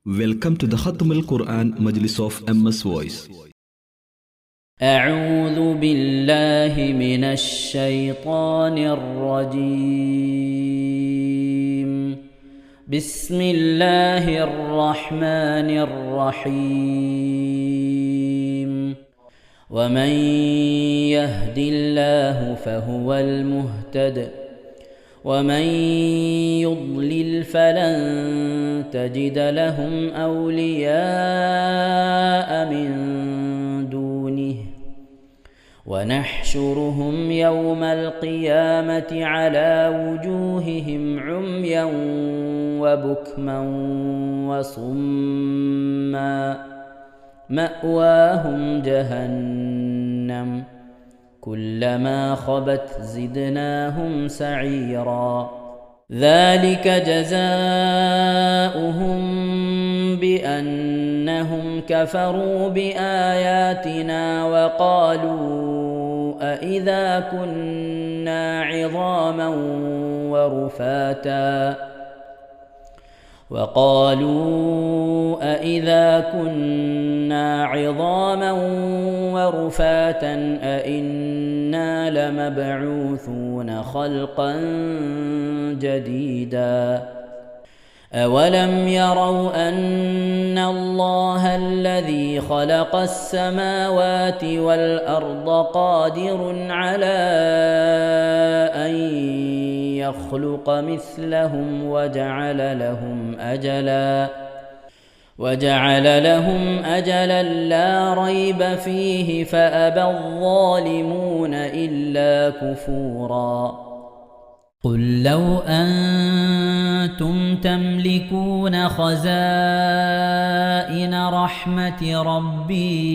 Welcome to the Khatm al-Quran Majlis of MS Voice. أعوذ بالله من الشيطان الرجيم. بسم الله الرحمن الرحيم. ومن يهد الله فهو المهتد ومن يضلل فلن تجد لهم أولياء من دونه ونحشرهم يوم القيامة على وجوههم عميا وبكما وصما مأواهم جهنم كلما خبت زدناهم سعيرا. ذلك جزاؤهم بأنهم كفروا بآياتنا وقالوا كنا عظاما ورفاتا أئنا لمبعوثون خلقا جديدا. أولم يروا أن الله الذي خلق السماوات والأرض قادر على أن يخلق مثلهم وجعل لهم أجلا لا ريب فيه فأبى الظالمون إلا كفورا. قل لو أنتم تملكون خزائن رحمة ربي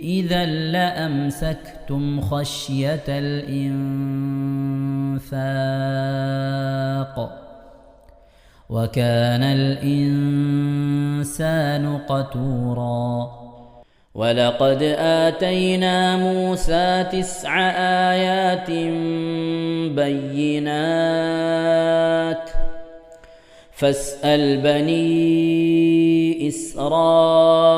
إذا لأمسكتم خشية الإنفاق وكان الإنسان قتورا. ولقد آتينا موسى 9 آيات بينات فاسأل بني إسرائيل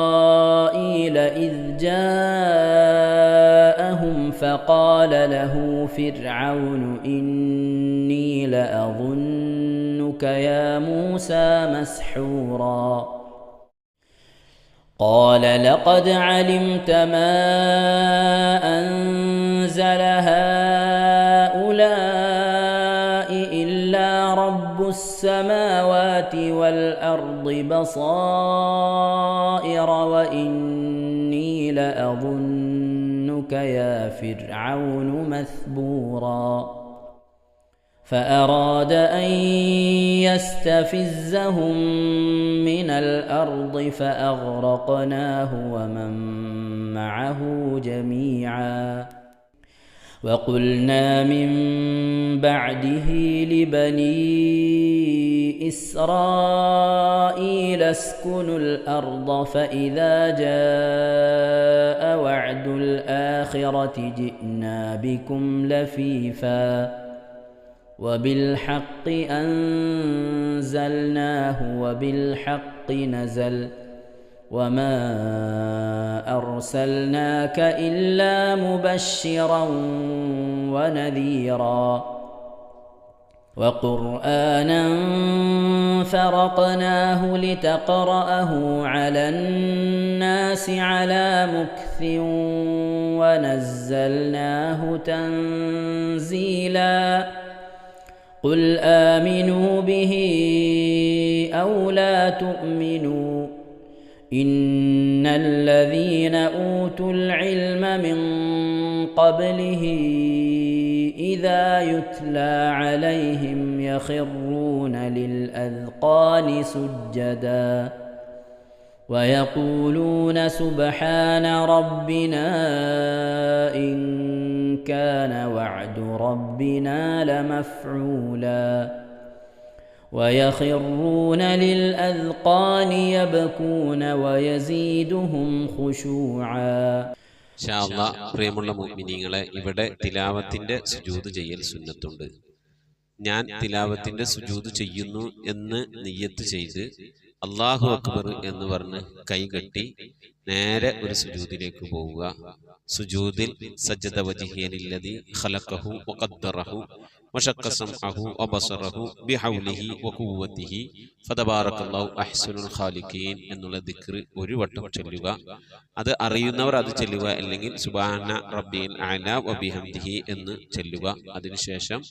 إذ جاءهم فقال له فرعون إني لأظنك يا موسى مسحورا. قال لقد علمت ما أنزل هؤلاء إلا رب السماوات والأرض بصائر وإني لأظنك يا فرعون مثبورا. فأراد أن يستفزهم من الأرض فأغرقناه ومن معه جميعا. وقلنا من بعده لبني إسرائيل اسكنوا الأرض فإذا جاء وعد الآخرة جئنا بكم لفيفا وبالحق أنزلناه وبالحق نزل وما أرسلناك إلا مبشرا ونذيرا. وقرآنا فرقناه لتقرأه على الناس على مكث ونزلناه تنزيلا. قل آمنوا به أو لا تؤمنوا إن الذين أوتوا العلم من قبله إذا يتلى عليهم يخرون للأذقان سجدا ويقولون سبحان ربنا إن كان وعد ربنا لمفعولا. ويخرون للأذقان يبكون ويزيدهم خشوعا. പ്രിയമുള്ള മുഅ്മിനീങ്ങളെ, ഇവിടെ തിലാവത്തിന്റെ സുജൂദ് ചെയ്യൽ സുന്നത്തുണ്ട്. ഞാൻ തിലാവത്തിന്റെ സുജൂദ് ചെയ്യുന്നു എന്ന് നിയ്യത്ത് ചെയ്ത് അല്ലാഹു അക്ബർ എന്ന് പറഞ്ഞ് കൈകെട്ടി നേരെ ഒരു സുജൂദിലേക്ക് പോവുക. സുജൂദിൽ സജ്ജദ വജ്ഹിയ ലില്ലദി ഖലഖഹു വഖദ്ദറഹു വശഖ സമഅഹു വബസറഹു ബിഹൗലിഹി വഖുവ്വതിഹി ഫതബാറകല്ലാഹു അഹ്സനുൽ ഖാലിഖീൻ എന്നുള്ള ദിക്ർ ഒരു വട്ടം ചൊല്ലുക. അത് അറിയുന്നവർ അത് ചൊല്ലുക, അല്ലെങ്കിൽ സുബ്ഹാന റബ്ബിൽ അഅല വബിഹംദിഹി എന്ന് ചൊല്ലുക. അതിനുശേഷം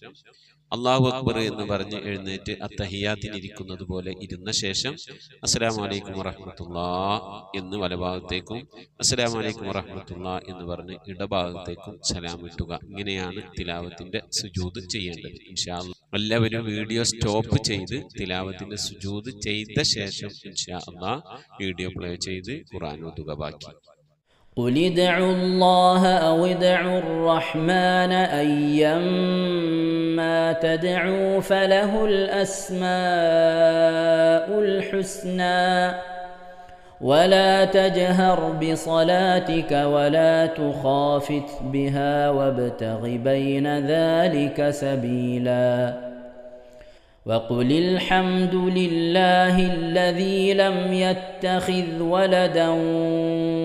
അല്ലാഹു അക്ബർ എന്ന് പറഞ്ഞ് എഴുന്നേറ്റ് അത്തഹിയാത്തിനിരിക്കുന്നത് പോലെ ഇരുന്ന ശേഷം അസ്സലാമു അലൈക്കും വറഹ്മത്തുള്ളാഹി എന്ന് വലഭാഗത്തേക്കും അസ്സലാമു അലൈക്കും വറഹ്മത്തുള്ളാഹി എന്ന് പറഞ്ഞ് ഇടഭാഗത്തേക്കും സലാം ഇട്ടുക. ഇങ്ങനെയാണ് തിലാവത്തിന്റെ സുജൂദ് ചെയ്യേണ്ടത്. ഇൻഷാ അല്ലാഹ് എല്ലാവരും വീഡിയോ സ്റ്റോപ്പ് ചെയ്ത് തിലാവത്തിന്റെ സുജൂദ് ചെയ്ത ശേഷം ഇൻഷാ അല്ലാഹ് വീഡിയോ പ്ലേ ചെയ്ത് ഖുർആൻ ഓതുക. ബാക്കി قل ادعوا الله أو ادعوا الرحمن أيما تدعوا فله الأسماء الحسنى ولا تجهر بصلاتك ولا تخافت بها وابتغ بين ذلك سبيلا وقل الحمد لله الذي لم يتخذ ولدا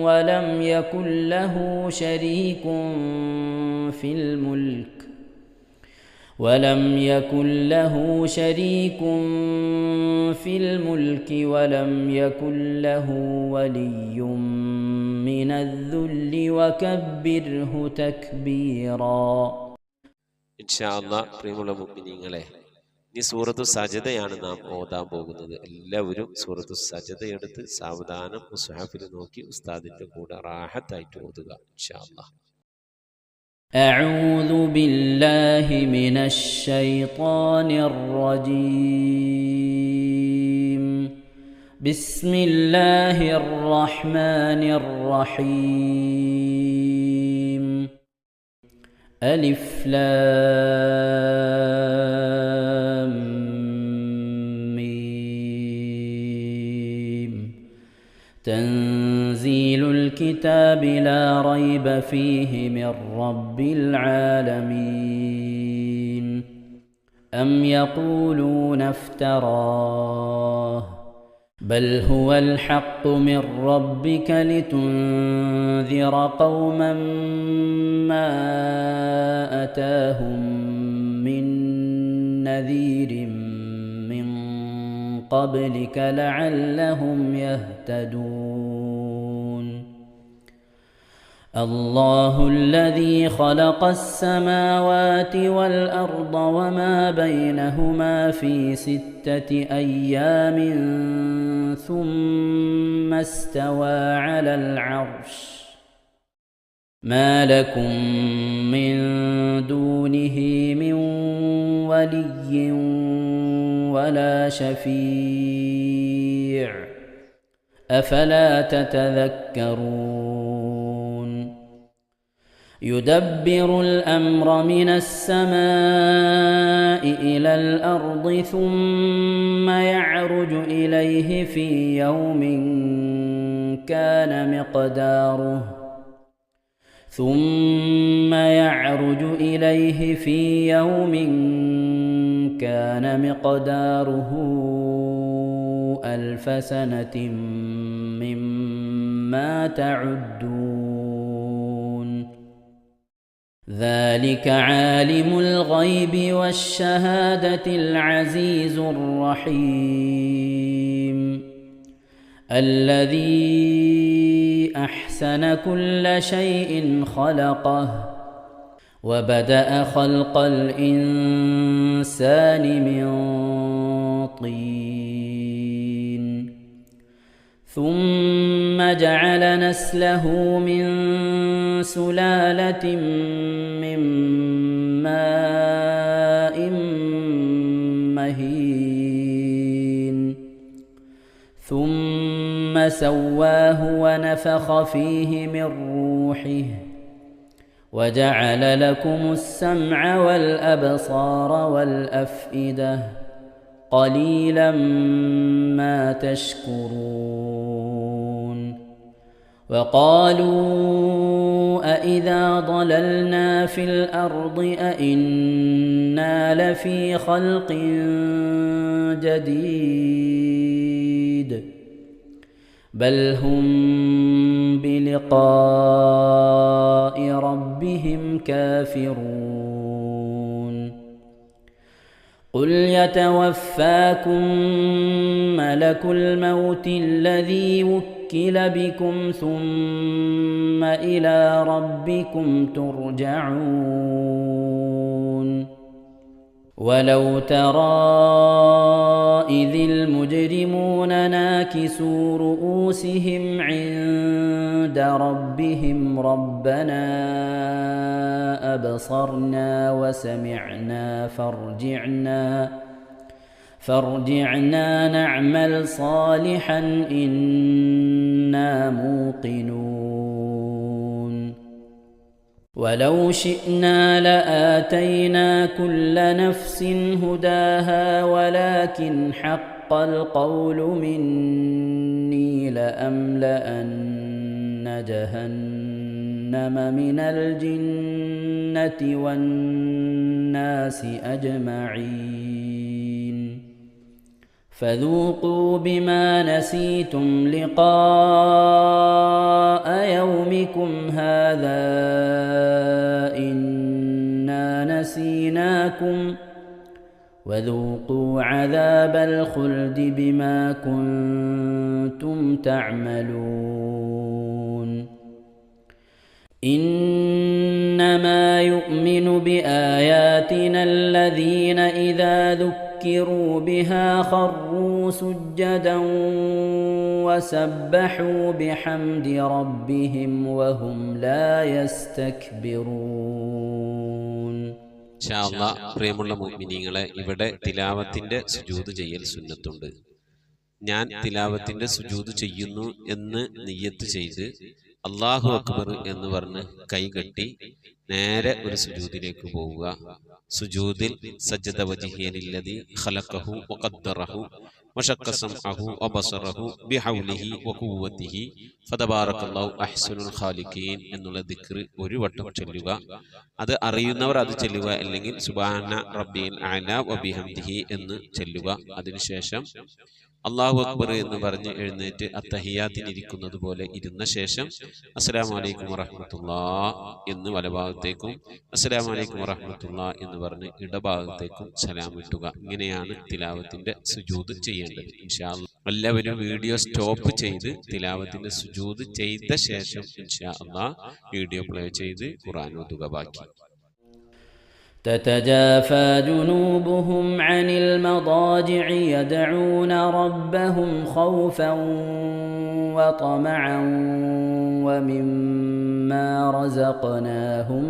ولم يكن له شريك في الملك ولم يكن له ولي من الذل وكبره تكبيرا. ഇൻഷാ അല്ലാഹ് പ്രിയമുള്ള മുഅ്മിനീങ്ങളെ, ഇനി സൂറത്തു സജദയാണ് നാം ഓതാൻ പോകുന്നത്. എല്ലാവരും സൂറത്തു സജദ എടുത്ത് സാവധാനം മുസ്ഹഫിൽ നോക്കി ഉസ്താദിന്റെ കൂടെ റാഹത്തായിട്ട് ഓതുക. ഇൻഷാ അല്ലാഹ്. أعوذ بالله من الشيطان الرجيم. بسم الله الرحمن الرحيم. ألف لام ميم. تنزيل الكتاب لا ريب فيه من رب العالمين. أم يقولون افتراه بل هو الحق من ربك لتنذر قوما ما أتاهم من نذير من قبلك لعلهم يهتدون. الله الذي خلق السماوات والأرض وما بينهما في 6 أيام ثم استوى على العرش. ما لكم من دونه من ولي ولا شفيع أفلا تتذكرون. يدبر الأمر من السماء إلى الأرض ثم يعرج إليه في يوم كان مقداره 1000 سنة مما تعدون. ذلك عالم الغيب والشهادة العزيز الرحيم الذي أحسن كل شيء خلقه وبدأ خلق الإنسان من طين ثم جعل نسله من سلالة من ماء مهين ثم سواه ونفخ فيه من روحه وجعل لكم السمع والأبصار والأفئدة قليلا ما تشكرون. وقالوا أإذا ضللنا في الأرض أإنا لفي خلق جديد بل هم بلقاء ربهم كافرون قل يتوفاكم ملك الموت الذي وكل بكم ثم إلى ربكم ترجعون ولو ترى إذ المجرمون ناكسوا رؤوسهم عند ربهم ربنا أبصرنا وسمعنا فارجعنا نعمل صالحا إنا موقنون ولو شئنا لآتينا كل نفس هداها ولكن حق القول مني لأملأن جهنم من الجنة والناس أجمعين فذوقوا بما نسيتم لقاء يومكم هذا إنا نسيناكم وذوقوا عذاب الخلد بما كنتم تعملون إنما يؤمن بآياتنا الذين إذا ذكروا بها خروا سجدا وسبحوا بحمد ربهم وهم لا يستكبرون. ഇൻഷാ അല്ലാഹ് പ്രിയമുള്ള മുഅ്മിനീങ്ങളെ, ഇവിടെ തിലാവത്തിന്റെ സുജൂദ് ചെയ്യൽ സുന്നത്തുണ്ട്. ഞാൻ തിലാവത്തിന്റെ സുജൂദ് ചെയ്യുന്നു എന്ന് നിയ്യത്ത് ചെയ്ത് അല്ലാഹു അക്ബർ എന്ന് പറഞ്ഞ് കൈകെട്ടി നേരെ ഒരു സുജൂദിലേക്ക് പോവുക. സുജൂദിൽ സജ്ജദ വജ്ഹിയലില്ലദി ഖലഖഹു വഖദ്ദറഹു വശഖ്ഖ സമഅഹു വബസറഹു ബിഹൗലിഹി വഖുവ്വതിഹി ഫതബാറകല്ലാഹു അഹ്സനുൽ ഖാലിഖീൻ എന്നുള്ള ദിക്ർ ഒരു വട്ടം ചൊല്ലുക. അത് അറിയുന്നവർ അത് ചൊല്ലുക, അല്ലെങ്കിൽ സുബ്ഹാന റബ്ബിൽ അഅല വബിഹംദിഹി എന്ന് ചൊല്ലുക. അതിനുശേഷം അല്ലാഹു അക്ബർ എന്ന് പറഞ്ഞ് എഴുന്നേറ്റ് അത്തഹിയാത്തിനിരിക്കുന്നത് പോലെ ഇരുന്ന ശേഷം അസ്സലാമു അലൈക്കും വറഹ്മത്തുള്ളാഹ് എന്ന് വലഭാഗത്തേക്കും അസ്സലാമു അലൈക്കും വറഹ്മത്തുള്ളാഹ് എന്ന് പറഞ്ഞ് ഇടഭാഗത്തേക്കും സലാം ഇട്ടുക. ഇങ്ങനെയാണ് തിലാവത്തിന്റെ സുജൂദ് ചെയ്യേണ്ടത്. ഇൻഷാ അല്ലാഹ് എല്ലാവരും വീഡിയോ സ്റ്റോപ്പ് ചെയ്ത് തിലാവത്തിന്റെ സുജൂദ് ചെയ്ത ശേഷം ഇൻഷാ അല്ലാഹ് വീഡിയോ പ്ലേ ചെയ്ത് ഖുർആൻ ഓതുക. ബാക്കി تتجافى جنوبهم عن المضاجع يدعون ربهم خوفا وطمعا ومما رزقناهم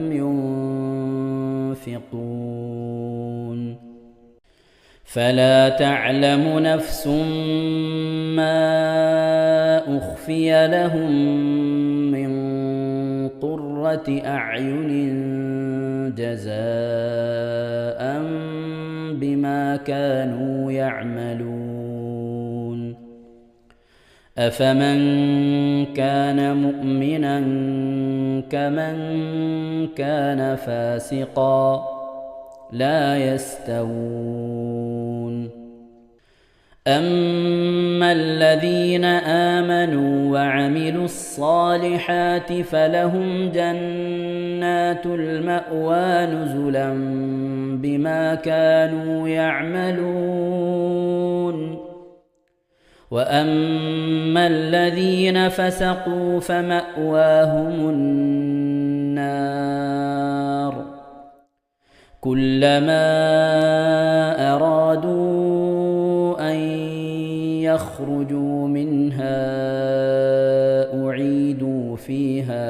ينفقون فلا تعلم نفس ما أخفي لهم من قرة أعين جزاء بما كانوا يعملون أفمن كان مؤمنا كمن كان فاسقا لا يستوون أما الذين آمنوا وعملوا الصالحات فلهم جنات المأوى نزلا بما كانوا يعملون وأما الذين فسقوا فمأواهم النار كلما أرادوا أن يخرجوا منها أعيدوا فيها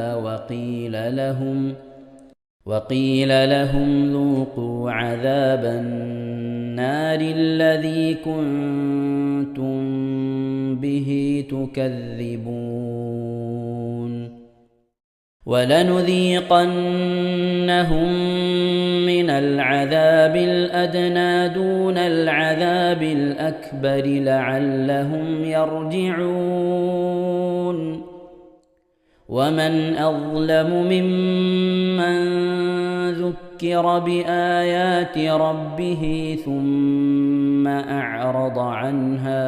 وقيل لهم ذوقوا عذاب النار الذي كنتم به تكذبون ولنذيقنهم من العذاب الأدنى دون العذاب الأكبر لعلهم يرجعون ومن أظلم ممن ذكر بآيات ربه ثم أعرض عنها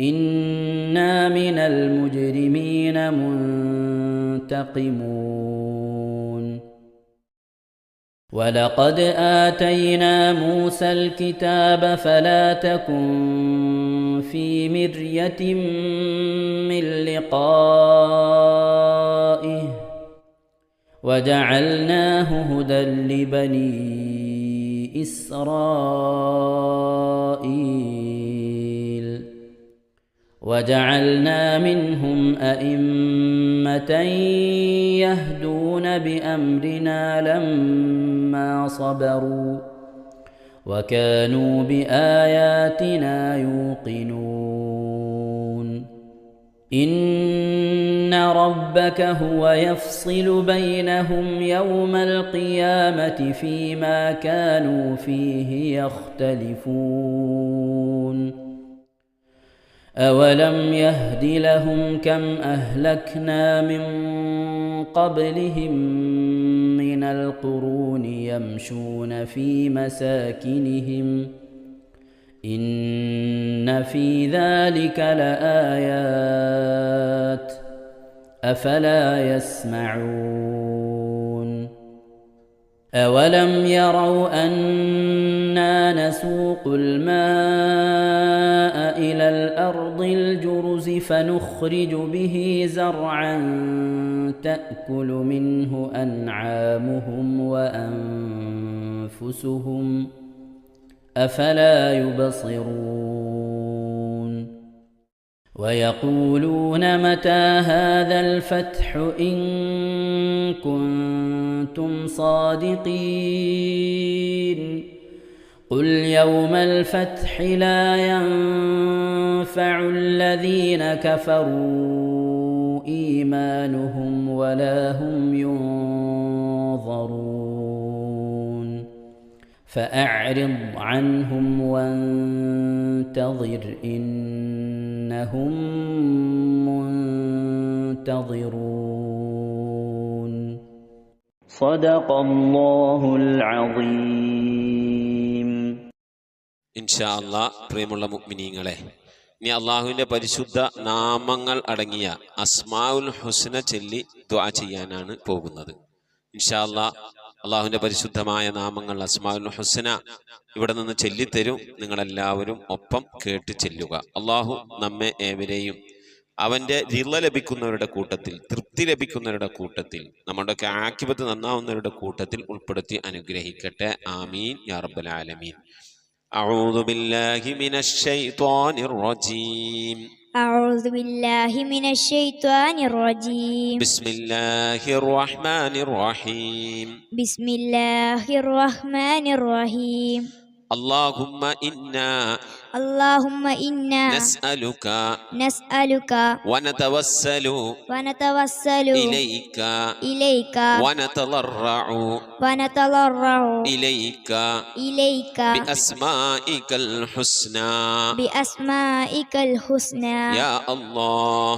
إنا من المجرمين منتقمون ولقد آتينا موسى الكتاب فلا تكن في مرية من لقائه وجعلناه هدى لبني إسرائيل وجعلنا منهم أئمة يهدون بأمرنا لما صبروا وكانوا بآياتنا يوقنون إن ربك هو يفصل بينهم يوم القيامة فيما كانوا فيه يختلفون أولم يهد لهم كم أهلكنا من قبلهم من القرون يمشون في مساكنهم إن في ذلك لآيات أفلا يسمعون أولم يروا أنا نسوق الماء إلى الأرض الجرز فنخرج به زرعا تأكل منه أنعامهم وأنفسهم أفلا يبصرون ويقولون متى هذا الفتح إن كنتم صادقين قل يوم الفتح لا ينفع الذين كفروا إيمانهم ولا هم ينظرون فأعرض عنهم وانتظر إنهم منتظرون صدق الله العظيم. ഇൻഷാ അല്ലാഹ് പ്രിയമുള്ള മുഅ്മിനീങ്ങളെ, ഇനി അള്ളാഹുവിൻ്റെ പരിശുദ്ധ നാമങ്ങൾ അടങ്ങിയ അസ്മാഉൽ ഹുസ്ന ചൊല്ലി ദുആ ചെയ്യാനാണ് പോകുന്നത്. ഇൻഷാ അല്ലാഹ് അള്ളാഹുവിൻ്റെ പരിശുദ്ധമായ നാമങ്ങൾ അസ്മാഉൽ ഹുസ്ന ഇവിടെ നിന്ന് ചൊല്ലിത്തരും. നിങ്ങളെല്ലാവരും ഒപ്പം കേട്ട് ചെല്ലുക. അള്ളാഹു നമ്മെ ഏവരെയും അവൻ്റെ റിള ലഭിക്കുന്നവരുടെ കൂട്ടത്തിൽ, തൃപ്തി ലഭിക്കുന്നവരുടെ കൂട്ടത്തിൽ, നമ്മുടെയൊക്കെ ആഖിബത്ത് നന്നാവുന്നവരുടെ കൂട്ടത്തിൽ ഉൾപ്പെടുത്തി അനുഗ്രഹിക്കട്ടെ. ആമീൻ യാ റബ്ബൽ ആലമീൻ. أعوذ بالله من الشيطان الرجيم. أعوذ بالله من الشيطان الرجيم. بسم الله الرحمن الرحيم. بسم الله الرحمن الرحيم. اللهم إنا نسألك ونتوسل إليك ونتضرع إليك بأسمائك الحسنى يا الله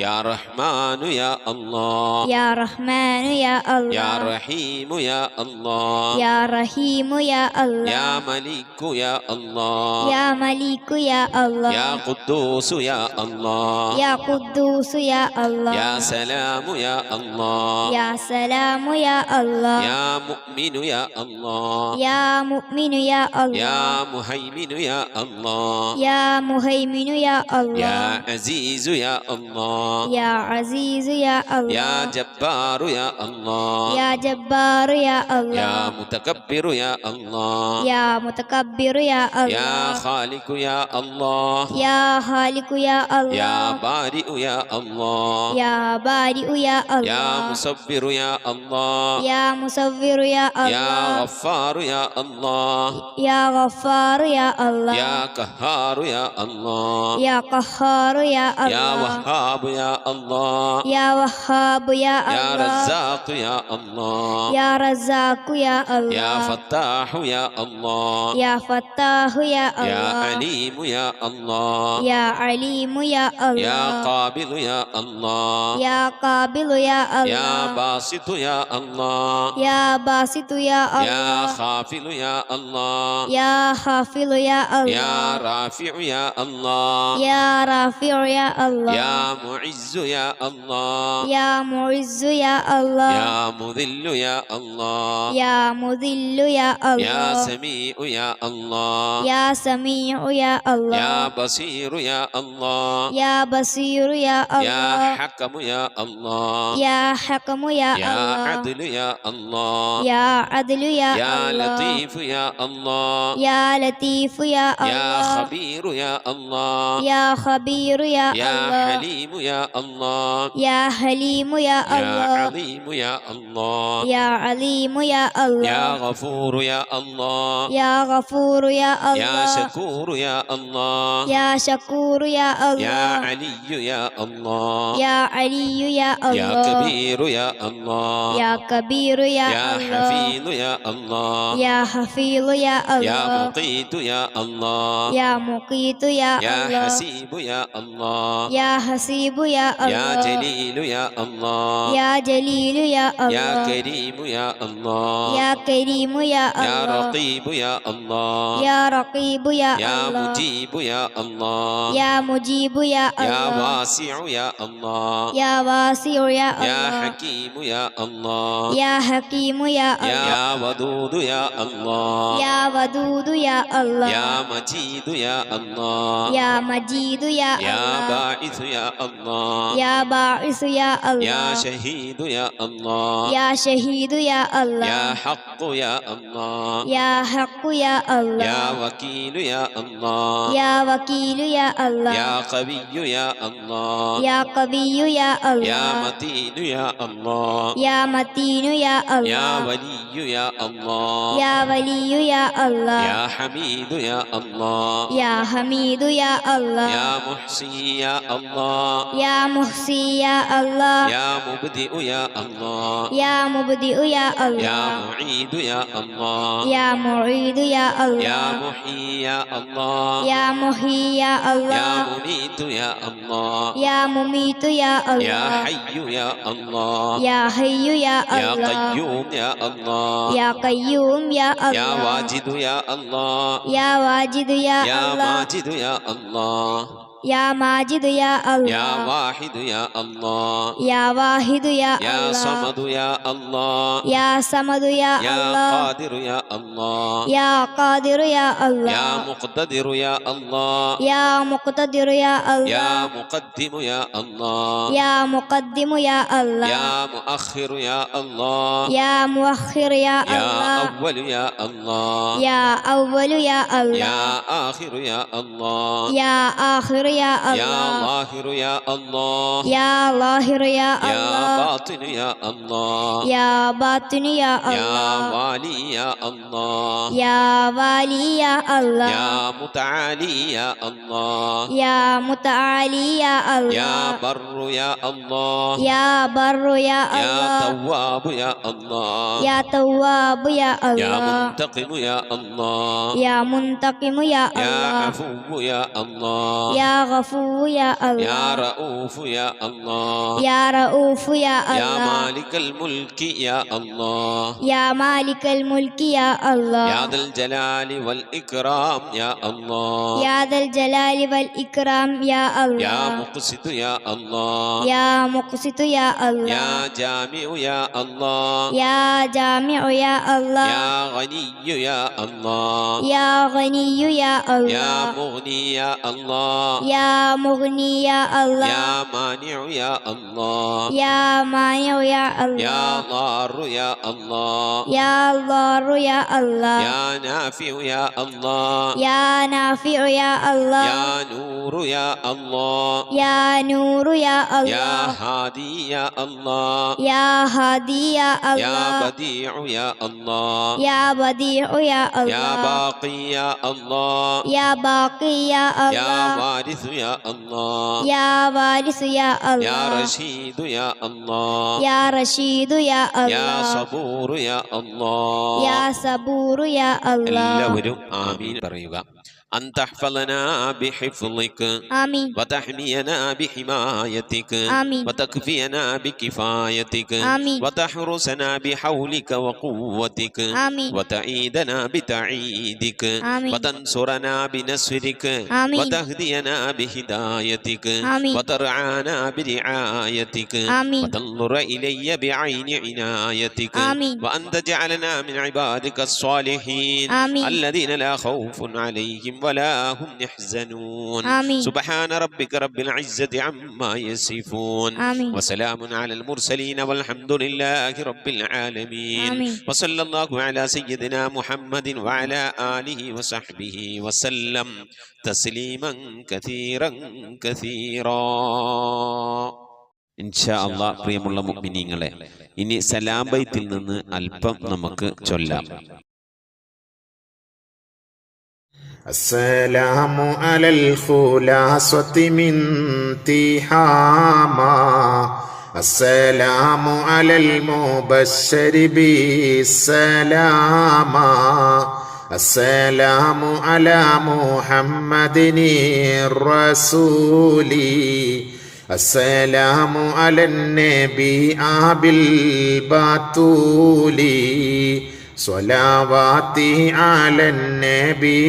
يا رحمن يا الله يا رحمن يا الله يا رحيم يا الله يا رحيم يا الله يا ملك يا الله يا ملك يا الله يا قدوس يا الله يا قدوس يا الله يا سلام يا الله يا سلام يا الله يا مؤمن يا الله يا مؤمن يا الله يا مهيمن يا الله يا مهيمن يا الله يا عزيز يا الله يا عزيز يا الله يا جبار يا الله يا جبار يا الله يا متكبر يا الله يا متكبر يا الله يا خالق يا الله يا خالق يا الله يا بارئ يا الله يا بارئ يا الله يا مصبر يا الله يا مصور يا الله يا غفار يا الله يا غفار يا الله يا قهار يا الله يا قهار يا الله يا وهاب يا الله يا وهاب يا الله يا رزاق يا الله يا رزاق يا الله يا فتاح يا الله يا فتاح يا يا الله عليم يا الله يا عليم يا يا الله قابل يا الله يا قابل يا يا الله باسط يا الله يا باسط يا يا الله خافل يا الله يا خافض يا يا الله رافع يا الله يا رافع يا الله يا معز يا الله يا معز يا الله يا مذل يا الله يا مذل يا يا الله سميع يا الله يا سميع يا الله يا بصير يا الله يا بصير يا يا الله حكم يا الله يا حكم يا يا الله عدل يا الله يا عدل يا يا الله لطيف يا الله يا لطيف يا يا الله خبير يا الله يا خبير يا يا الله حليم يا الله يا حليم يا يا الله عظيم يا الله يا عليم يا يا الله غفور يا الله يا غفور يا يا الله شكور يا الله يا شكور يا يا الله علي يا الله يا علي يا يا الله كبير يا الله يا كبير يا يا الله حفيظ يا الله يا حفيظ يا يا الله مقيت يا الله يا مقيت يا يا الله حسيب يا الله يا حسيب يا يا الله جليل يا الله يا جليل يا يا الله كريم يا الله يا كريم يا يا الله رقيب يا الله يا رقيب يا يا الله مجيب يا الله يا مجيب يا يا الله واسع يا الله يا واسع يا يا الله حكيم يا الله يا حكيم يا الله يا ودود يا الله يا ودود يا الله يا مجيد يا الله يا مجيد يا يا الله باعث يا الله يا باعث يا يا الله شهيد يا الله يا شهيد يا يا الله حق يا الله يا حق يا الله يا وكيل يا الله يا وكيل يا الله يا قوي يا الله يا قوي يا يا الله متين يا الله يا متين يا يا الله ولي يا الله يا ولي يا الله يا حميد يا الله يا حميد يا الله يا محصي يا الله يا محصي يا الله يا مبدئ يا الله يا مبدئ يا يا الله معيد يا الله يا معيد يا يا الله محيي يا الله يا محيي يا يا الله مميت يا الله يا مميت يا يا الله حي يا الله يا حي يا يا الله قيوم يا الله يا قيوم يا يا الله واجد يا الله يا واجد يا يا الله ماجد يا الله يا ماجد يا يا الله واحد يا الله يا واحد يا يا الله صمد يا الله يا صمد يا يا الله قادر يا الله يا قادر يا الله يا مقتدر يا الله يا مقتدر يا الله يا مقدم يا الله يا مقدم يا الله يا مؤخر يا الله يا مؤخر يا يا الله أول يا الله يا أول يا الله يا آخر يا الله يا آخر يا يا الله ظاهر يا الله يا ظاهر يا يا الله باطن يا الله يا باطن يا يا الله والي يا الله يا والي يا الله يا متعالي يا الله يا متعالي يا يا الله بر يا الله يا بر يا يا الله تواب يا الله يا تواب يا يا الله منتقم يا الله يا منتقم يا يا الله عفو يا الله يا غفور يا يا الله رؤوف يا الله يا رؤوف يا يا الله مالك الملك يا الله يا مالك الملك يا الله يا ذا الجلال والإكرام يا الله يا ذا الجلال والإكرام يا يا الله مقسط يا الله يا مقسط يا الله يا جامع يا الله يا جامع يا الله يا غني يا الله يا غني يا يا الله مغني يا الله يا مغني يا الله يا مانع يا الله يا مانع يا يا الله ضار يا الله يا ضار يا الله يا نافع يا الله يا نافع يا الله يا نور يا الله يا نور يا يا الله هادي يا الله يا هادي يا يا الله بديع يا الله يا بديع يا يا الله باقي يا الله يا باقي يا يا الله وارث يا الله يا وارث يا يا الله رشيد يا الله يا رشيد يا يا الله صبور يا الله يا صبور يا الله എല്ലാവരും ആമീൻ പറയുക. أن تحفظنا بحفظك آمين وتحمينا بحمايتك آمين وتكفينا بكفايتك آمين وتحرسنا بحولك وقوتك آمين وتعيدنا بتعيدك آمين وتنصرنا بنصرك آمين وتهدينا بهدايتك آمين وترعانا برعايتك آمين وتنظر إلي بعين عنايتك آمين وأن تجعلنا من عبادك الصالحين آمين الذين لا خوف عليهم ولا هم يحزنون آمين سبحان ربك رب العزة عما يصفون آمين وسلام على المرسلين والحمد لله رب العالمين آمين وصلى الله على سيدنا محمد وعلى آله وصحبه وسلم تسليما كثيرا كثيرا ഇൻഷാ അല്ലാഹ്. പ്രിയമുള്ള മുഅ്മിനീങ്ങളെ, ഇനി സലാം ബൈത്തിൽ നിന്ന് അല്പം നമുക്ക് ചൊല്ലാം. السلام على الخلاصة من تهاما السلام على المبشر بالسلاما السلام على محمد الرسول السلام على النبي أبي البتول صلواتي على النبي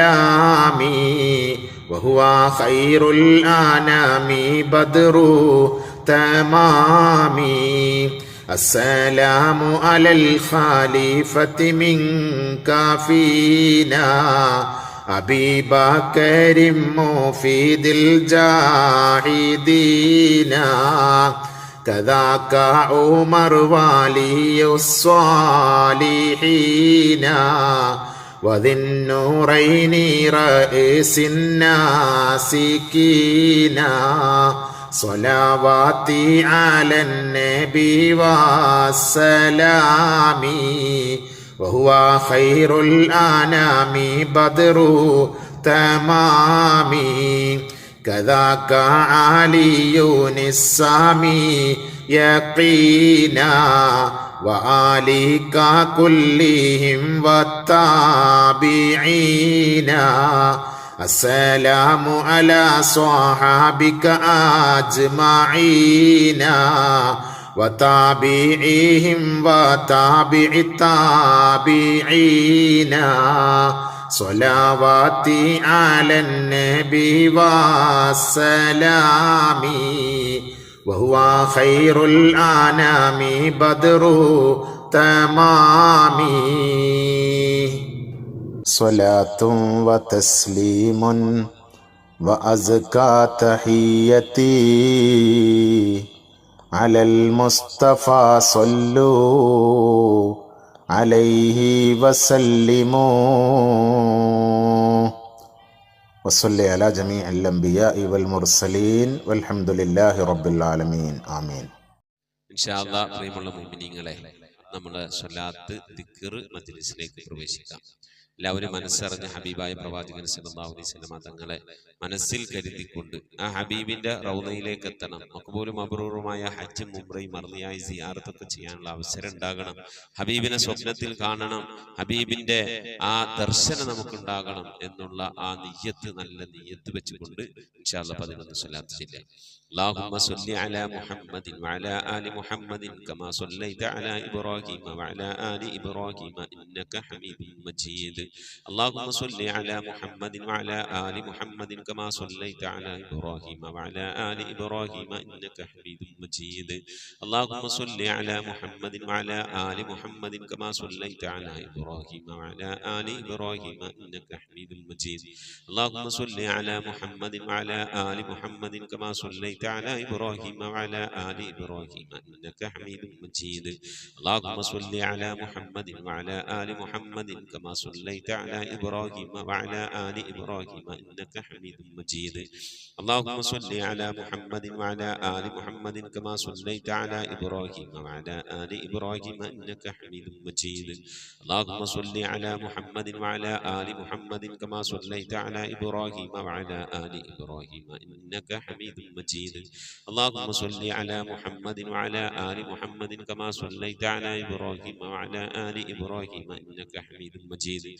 وسلامي وهو خير الأنام بدر تمامي السلام على الخليفة منك فينا أبي بكر مفيد الجاهدين كذاك عمر ولي الصالحين وذي النورين رئيس الناسكين صلواتي على النبي والسلام وهو خير الأنام بدر تمامي كذاك علي السامي يقينا وآلك كلهم والتابعين السلام على صحابك أجمعين وتابعيهم وتابع التابعين صلواتي على النبي والسلام وهو خير الأنام بدر تمامي صلاة وتسليم وأزكى تحيتي على المصطفى صلوا عليه وسلموا وصلي على جميع الأنبياء والمرسلين والحمد لله رب العالمين آمين. ഇൻഷാ അല്ലാഹ്. പ്രിയമുള്ള മുഅ്മിനീങ്ങളെ, നമ്മുടെ സ്വലാത്ത് ദിക്ർ മജ്ലിസിലേക്ക് പ്രവേശിക്കാം. എല്ലാവരും മനസ്സറിഞ്ഞ ഹബീബായ പ്രവാചകൻ സല്ലല്ലാഹു അലൈഹി വസല്ലം തങ്ങളെ മനസ്സിൽ കരുതിക്കൊണ്ട് ആ ഹബീബിന്റെ റൗദയിലേക്ക് എത്തണം. മഖ്ബൂലും മബ്റൂറുമായ ഹജ്ജും ഉംറയും മർദിയായി സിയാറത്തൊക്കെ ചെയ്യാനുള്ള അവസരം ഉണ്ടാകണം. ഹബീബിനെ സ്വപ്നത്തിൽ കാണണം, ഹബീബിന്റെ ആ ദർശനം നമുക്കുണ്ടാകണം എന്നുള്ള ആ നിയ്യത്ത്, നല്ല നിയ്യത്ത് വെച്ചുകൊണ്ട് ഇൻഷാ അല്ലാഹ് 11 സ്വലാത്ത് ചൊല്ലാം. اللهم صل على محمد وعلى آل محمد كما صليت على إبراهيم وعلى آل إبراهيم إنك حميد مجيد. اللهم صل على محمد وعلى آل محمد كما صليت على إبراهيم وعلى آل إبراهيم إنك حميد مجيد. اللهم صل على محمد وعلى آل محمد كما صليت على إبراهيم وعلى آل إبراهيم إنك حميد مجيد. اللهم صل على محمد وعلى آل محمد كما صليت على إبراهيم وعلى آل إبراهيم إنك حميد مجيد. اللهم صل على محمد وعلى آل محمد كما صليت على إبراهيم وعلى آل إبراهيم إنك حميد مجيد. اللهم صل على محمد وعلى آل محمد كما صليت على إبراهيم وعلى آل إبراهيم إنك حميد مجيد. اللهم صل على محمد وعلى آل محمد كما صليت على إبراهيم وعلى آل إبراهيم إنك حميد مجيد. اللهم صل على محمد وعلى آل محمد كما صليت على إبراهيم وعلى آل إبراهيم إنك حميد مجيد.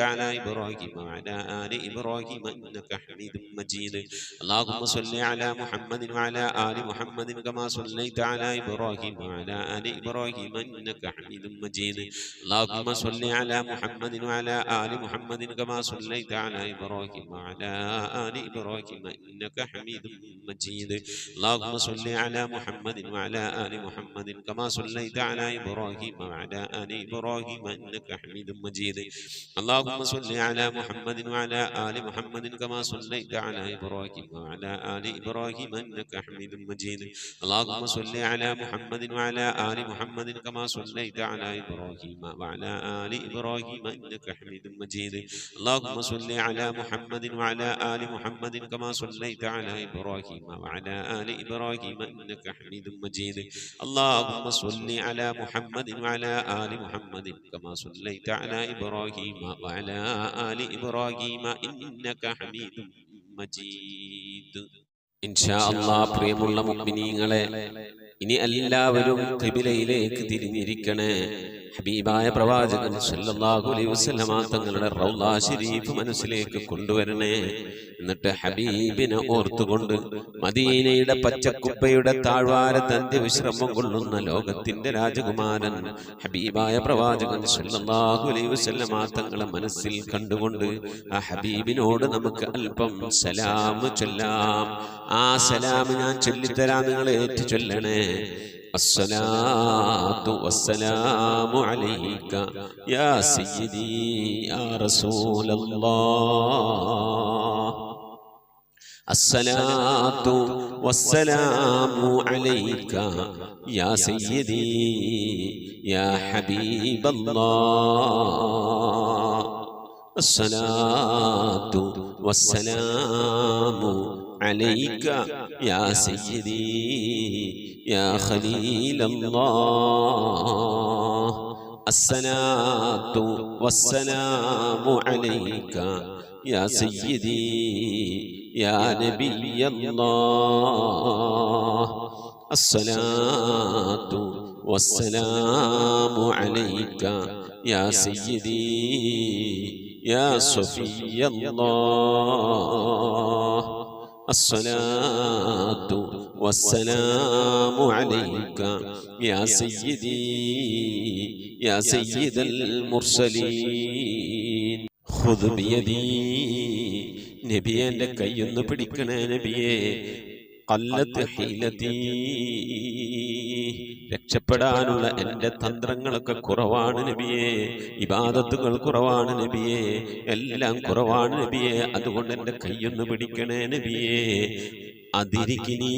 على إبراهيم وعلى آل إبراهيم إنك حميد مجيد اللهم صل على محمد وعلى آل محمد كما صليت على إبراهيم وعلى آل إبراهيم إنك حميد مجيد اللهم صل على محمد وعلى آل محمد كما صليت على إبراهيم وعلى آل إبراهيم إنك حميد مجيد اللهم صل على محمد وعلى آل محمد كما صليت على إبراهيم وعلى آل إبراهيم إنك حميد مجيد اللهم صل على محمد وعلى آل محمد كما صليت على إبراهيم وعلى آل إبراهيم إنك حميد مجيد اللهم صل على محمد وعلى آل محمد كما صليت على إبراهيم وعلى آل إبراهيم إنك حميد مجيد اللهم صل على محمد وعلى آل محمد كما صليت على إبراهيم وعلى آل إبراهيم إنك حميد مجيد اللهم صل على محمد وعلى آل محمد كما صليت على إبراهيم وعلى آل إبراهيم إنك حميد مجيد إن شاء الله പ്രിയമുള്ള മുഅ്മിനീങ്ങളെ ഇനി എല്ലാവരും ഖിബിലയിലേക്ക് തിരിഞ്ഞിരിക്കണേ ഹബീബായ പ്രവാചകൻ സല്ലല്ലാഹു അലൈഹി വസല്ലമ തങ്ങളുടെ റൗള ശരീഫ് മനസ്സിലേക്ക് കൊണ്ടുവരണേ എന്നിട്ട് ഹബീബിനെ ഓർത്തുകൊണ്ട് മദീനയുടെ പച്ചക്കുപ്പയുടെ താഴ്വാരത്ത് അന്ത്യവിശ്രമം കൊള്ളുന്ന ലോകത്തിന്റെ രാജകുമാരൻ ഹബീബായ പ്രവാചകൻ സല്ലല്ലാഹു അലൈഹി വസല്ലമ തങ്ങളെ മനസ്സിൽ കണ്ടുകൊണ്ട് ആ ഹബീബിനോട് നമുക്ക് അല്പം സലാം ചൊല്ലാം ആ സലാം ഞാൻ ചൊല്ലിത്തരാം നിങ്ങൾ ഏറ്റു ചൊല്ലണേ الصلاة والسلام عليك يا سيدي يا رسول الله الصلاة والسلام عليك يا سيدي يا حبيب الله الصلاة والسلام عليك يا سيدي يا خليل الله الصلاة والسلام عليك يا سيدي يا نبي الله الصلاة والسلام عليك يا سيدي يا صفي الله الصلاة والسلام عليك يا سيدي يا سيد المرسلين خذ بيدي നബിയെ എൻ്റെ കൈയൊന്ന് പിടിക്കണേ നബിയെ ഖല്ലത്ത് ഹീലതീ രക്ഷപ്പെടാനുള്ള എൻ്റെ തന്ത്രങ്ങളൊക്കെ കുറവാണ് നബിയെ ഇബാദത്തുകൾ കുറവാണ് നബിയെ എല്ലാം കുറവാണ് നബിയെ അതുകൊണ്ട് എൻ്റെ കൈയൊന്ന് പിടിക്കണേ നബിയെ അതിരിക്കിനി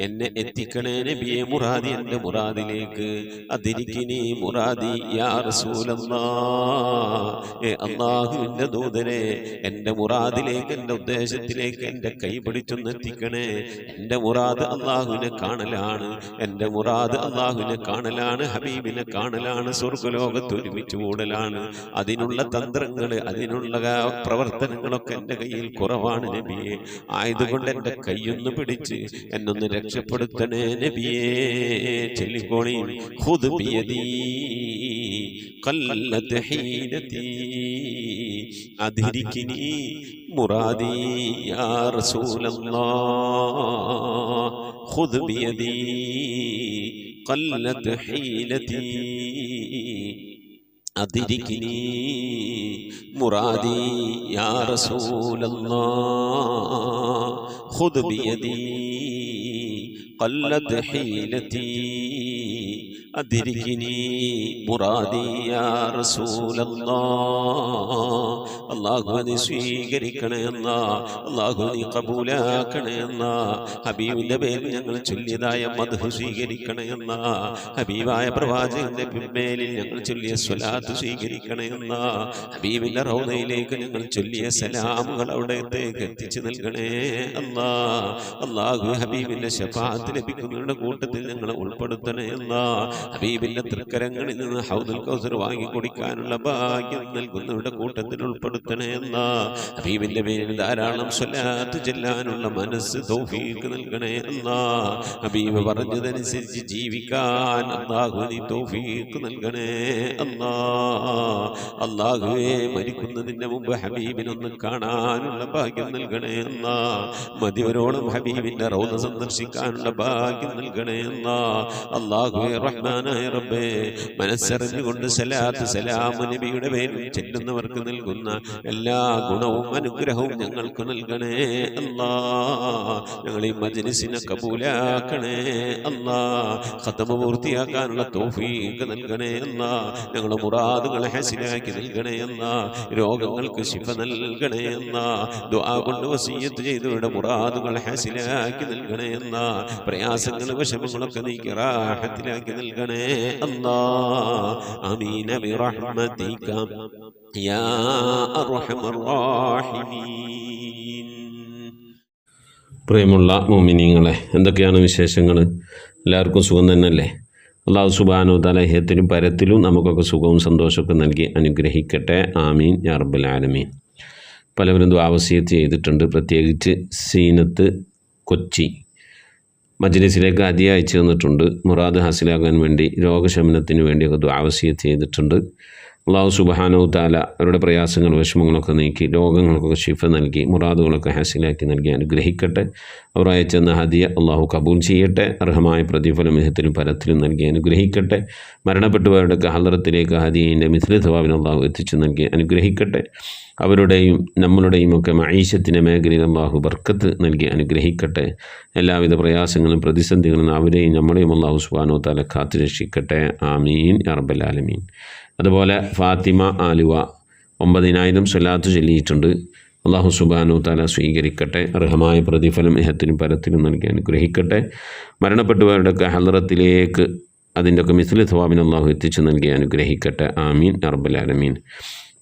എന്നെ എത്തിക്കണേ നബിയെ മുറാദി എൻ്റെ മുറാദിലേക്ക് അതിരിക്കിനി മുറാദി യാ റസൂലല്ലാഹ് അല്ലാഹുവിൻ്റെ ദൂതനെ എൻ്റെ മുറാദിലേക്ക് എൻ്റെ ഉദ്ദേശത്തിലേക്ക് എൻ്റെ കൈ പിടിച്ചൊന്ന് എത്തിക്കണേ എൻ്റെ മുറാദ് അല്ലാഹുവിനെ കാണലാണ് എൻ്റെ മുറാദ് അല്ലാഹുവിനെ കാണലാണ് ഹബീബിനെ കാണലാണ് സ്വർഗ്ഗലോകത്ത് ഒരുമിച്ച് കൂടലാണ് അതിനുള്ള തന്ത്രങ്ങൾ അതിനുള്ള പ്രവർത്തനങ്ങളൊക്കെ എൻ്റെ കയ്യിൽ കുറവാണ് നബിയെ ആയതുകൊണ്ട് എൻ്റെ കൈയൊന്ന് പിടിച്ച് എന്നൊന്ന് രക്ഷപ്പെടുത്തണേ നബിയേ ചൊല്ലിക്കോളി ഖുദ് ബിയദീ ഖല്ലത്ത് ഹീലതീ അദ്രികിനി മുറാദി യാ റസൂലല്ലാഹ് ഖുദ് ബിയദീ ഖല്ലത്ത് ഹീലതീ أدركني مرادي يا رسول الله خذ بيدي قلت حيلتي أدركني مرادي يا رسول الله അള്ളാഹുവിനെ സ്വീകരിക്കണേ എന്നാ അള്ളാഹുവിനെ കബൂലാക്കണേ എന്നാ ഹബീബിന്റെ പേരിൽ ഞങ്ങൾ ചൊല്ലിയതായ മദ്ഹ് സ്വീകരിക്കണേ എന്നാ ഹബീബായ പ്രവാചകന്റെ പിൻമേലിൽ ഞങ്ങൾ ചൊല്ലിയ സ്വലാത്ത് സ്വീകരിക്കണേ എന്നാ ഹബീബിന്റെ റൗദയിലേക്ക് ഞങ്ങൾ ചൊല്ലിയ സലാമുകൾ അവിടത്തേക്ക് എത്തിച്ചു നൽകണേ അല്ലാ അള്ളാഹു ഹബീബിന്റെ ശഫാഅത്ത് ലഭിക്കുന്നവരുടെ കൂട്ടത്തിൽ ഞങ്ങളെ ഉൾപ്പെടുത്തണേ എന്നാ ഹബീബിന്റെ തൃക്കരങ്ങളിൽ നിന്ന് ഹൗദുൽ കൗസർ വാങ്ങി കുടിക്കാനുള്ള ഭാഗ്യം നൽകുന്നവരുടെ കൂട്ടത്തിൽ ഉൾപ്പെടുത്തണേ അല്ലാ. ഹബീബിന്റെ പേരിൽ ധാരാളം സ്വലാത്ത് ചെല്ലാനുള്ള മനസ്സ് തൗഫീഖ് നൽകണേ അല്ലാ. ഹബീബ് പറഞ്ഞതനുസരിച്ച് ജീവിക്കാൻ അല്ലാഹു നീ തൗഫീഖ് നൽകണേ അല്ലാ. അല്ലാഹുവേ മരിക്കുന്നതിന്റെ മുമ്പ് ഹബീബിനൊന്ന് കാണാനുള്ള ഭാഗ്യം നൽകണേ അല്ലാ. മതിവരോളം ഹബീബിന്റെ റൗള സന്ദർശിക്കാനുള്ള ഭാഗ്യം നൽകണേ അല്ലാ. അല്ലാഹുവേ റഹ്മാനായ റബ്ബേ മനസ്സറിഞ്ഞുകൊണ്ട് സലാത്ത് സലാം നബിയുടെ പേരിൽ ചെല്ലുന്നവർക്ക് നൽകുന്ന എല്ലാ ഗുണവും അനുഗ്രഹവും ഞങ്ങൾക്ക് നൽകണേ അല്ലാ. ഞങ്ങൾ ഈ മജ്‌ലിസിനെ കബൂലാക്കണേ അല്ലാ. ഖത്മ പൂർത്തിയാക്കാനുള്ള തൗഫീഖ് നൽകണേ അല്ലാ. ഞങ്ങളുടെ മുറാദുകളെ ഹസിലാക്കി നൽകണേ അല്ലാ. രോഗങ്ങൾക്ക് ശിഫ നൽകണേ അല്ലാ. ദുആ കൊണ്ട് വസിയ്യത്ത് ചെയ്തവരുടെ മുറാദുകൾ ഹസിലാക്കി നൽകണേ അല്ലാ. പ്രയാസങ്ങൾ വിഷമങ്ങളൊക്കെ നീക്കി റാഹത്തിലാക്കി നൽകണേ അല്ലാ. ആമീൻ ബിറഹ്മതിക യാ അർഹമർ റഹീമീൻ. പ്രിയമുള്ള മുഅ്മിനീങ്ങളെ, എന്തൊക്കെയാണ് വിശേഷങ്ങൾ? എല്ലാവർക്കും സുഖം തന്നെയല്ലേ? അല്ലാഹു സുബ്ഹാനഹു വ തആല ഇഹത്തിലും പരത്തിലും നമുക്കൊക്കെ സുഖവും സന്തോഷമൊക്കെ നൽകി അനുഗ്രഹിക്കട്ടെ. ആമീൻ യാ റബ്ബൽ ആലമീൻ. പലവരും ദുആ വസിയത്ത് ചെയ്തിട്ടുണ്ട്. പ്രത്യേകിച്ച് സീനത്ത് കൊച്ചി മജ്‌ലിസിലേക്ക് ഹദിയ അയച്ചു തന്നിട്ടുണ്ട്. മുറാദ് ഹാസിലാകാൻ വേണ്ടി രോഗശമനത്തിന് വേണ്ടിയൊക്കെ ദുആ വസിയത്ത് ചെയ്തിട്ടുണ്ട്. അല്ലാഹു സുബ്ഹാനഹു വ തആല അവരുടെ പ്രയാസങ്ങൾ വിഷമങ്ങളൊക്കെ നീക്കി രോഗങ്ങൾക്കൊക്കെ ശിഫ നൽകി മുറാദുകളൊക്കെ ഹാസിലാക്കി നൽകി അനുഗ്രഹിക്കട്ടെ. അവർ അയച്ചെന്ന ഹദിയ അല്ലാഹു കബൂൽ ചെയ്യട്ടെ. അർഹമായ പ്രതിഫലം ഇഹത്തിലും പരത്തിലും നൽകി അനുഗ്രഹിക്കട്ടെ. മരണപ്പെട്ടുപോയവരുടെയൊക്കെ ഹളറത്തിലേക്ക് ഹദിയൻ്റെ മിസ്ല സവാബിന് അല്ലാഹു എത്തിച്ചു നൽകി അനുഗ്രഹിക്കട്ടെ. അവരുടെയും നമ്മളുടെയും ഒക്കെ മഈശത്തിൻ്റെ മേഖലയിൽ അല്ലാഹു ബർക്കത്ത് നൽകി അനുഗ്രഹിക്കട്ടെ. എല്ലാവിധ പ്രയാസങ്ങളും പ്രതിസന്ധികളും അവരെയും നമ്മളെയും അല്ലാഹു സുബ്ഹാനഹു വ തആല കാത്തു രക്ഷിക്കട്ടെ. ആമീൻ യാ റബ്ബൽ ആലമീൻ. അതുപോലെ ഫാത്തിമ ആലുവ 9000 സ്വലാത്ത് ചൊല്ലിയിട്ടുണ്ട്. അല്ലാഹു സുബ്ഹാനഹു വ തആല സ്വീകരിക്കട്ടെ. അർഹമായ പ്രതിഫലം ഇഹത്തിനും പരത്തിലും നൽകി അനുഗ്രഹിക്കട്ടെ. മരണപ്പെട്ടുപോയവരുടെയൊക്കെ ഹളറത്തിലേക്ക് അതിൻ്റെയൊക്കെ മിസ്ല സവാബിന് അല്ലാഹു എത്തിച്ചു നൽകി അനുഗ്രഹിക്കട്ടെ. ആമീൻ യാ റബ്ബൽ ആലമീൻ.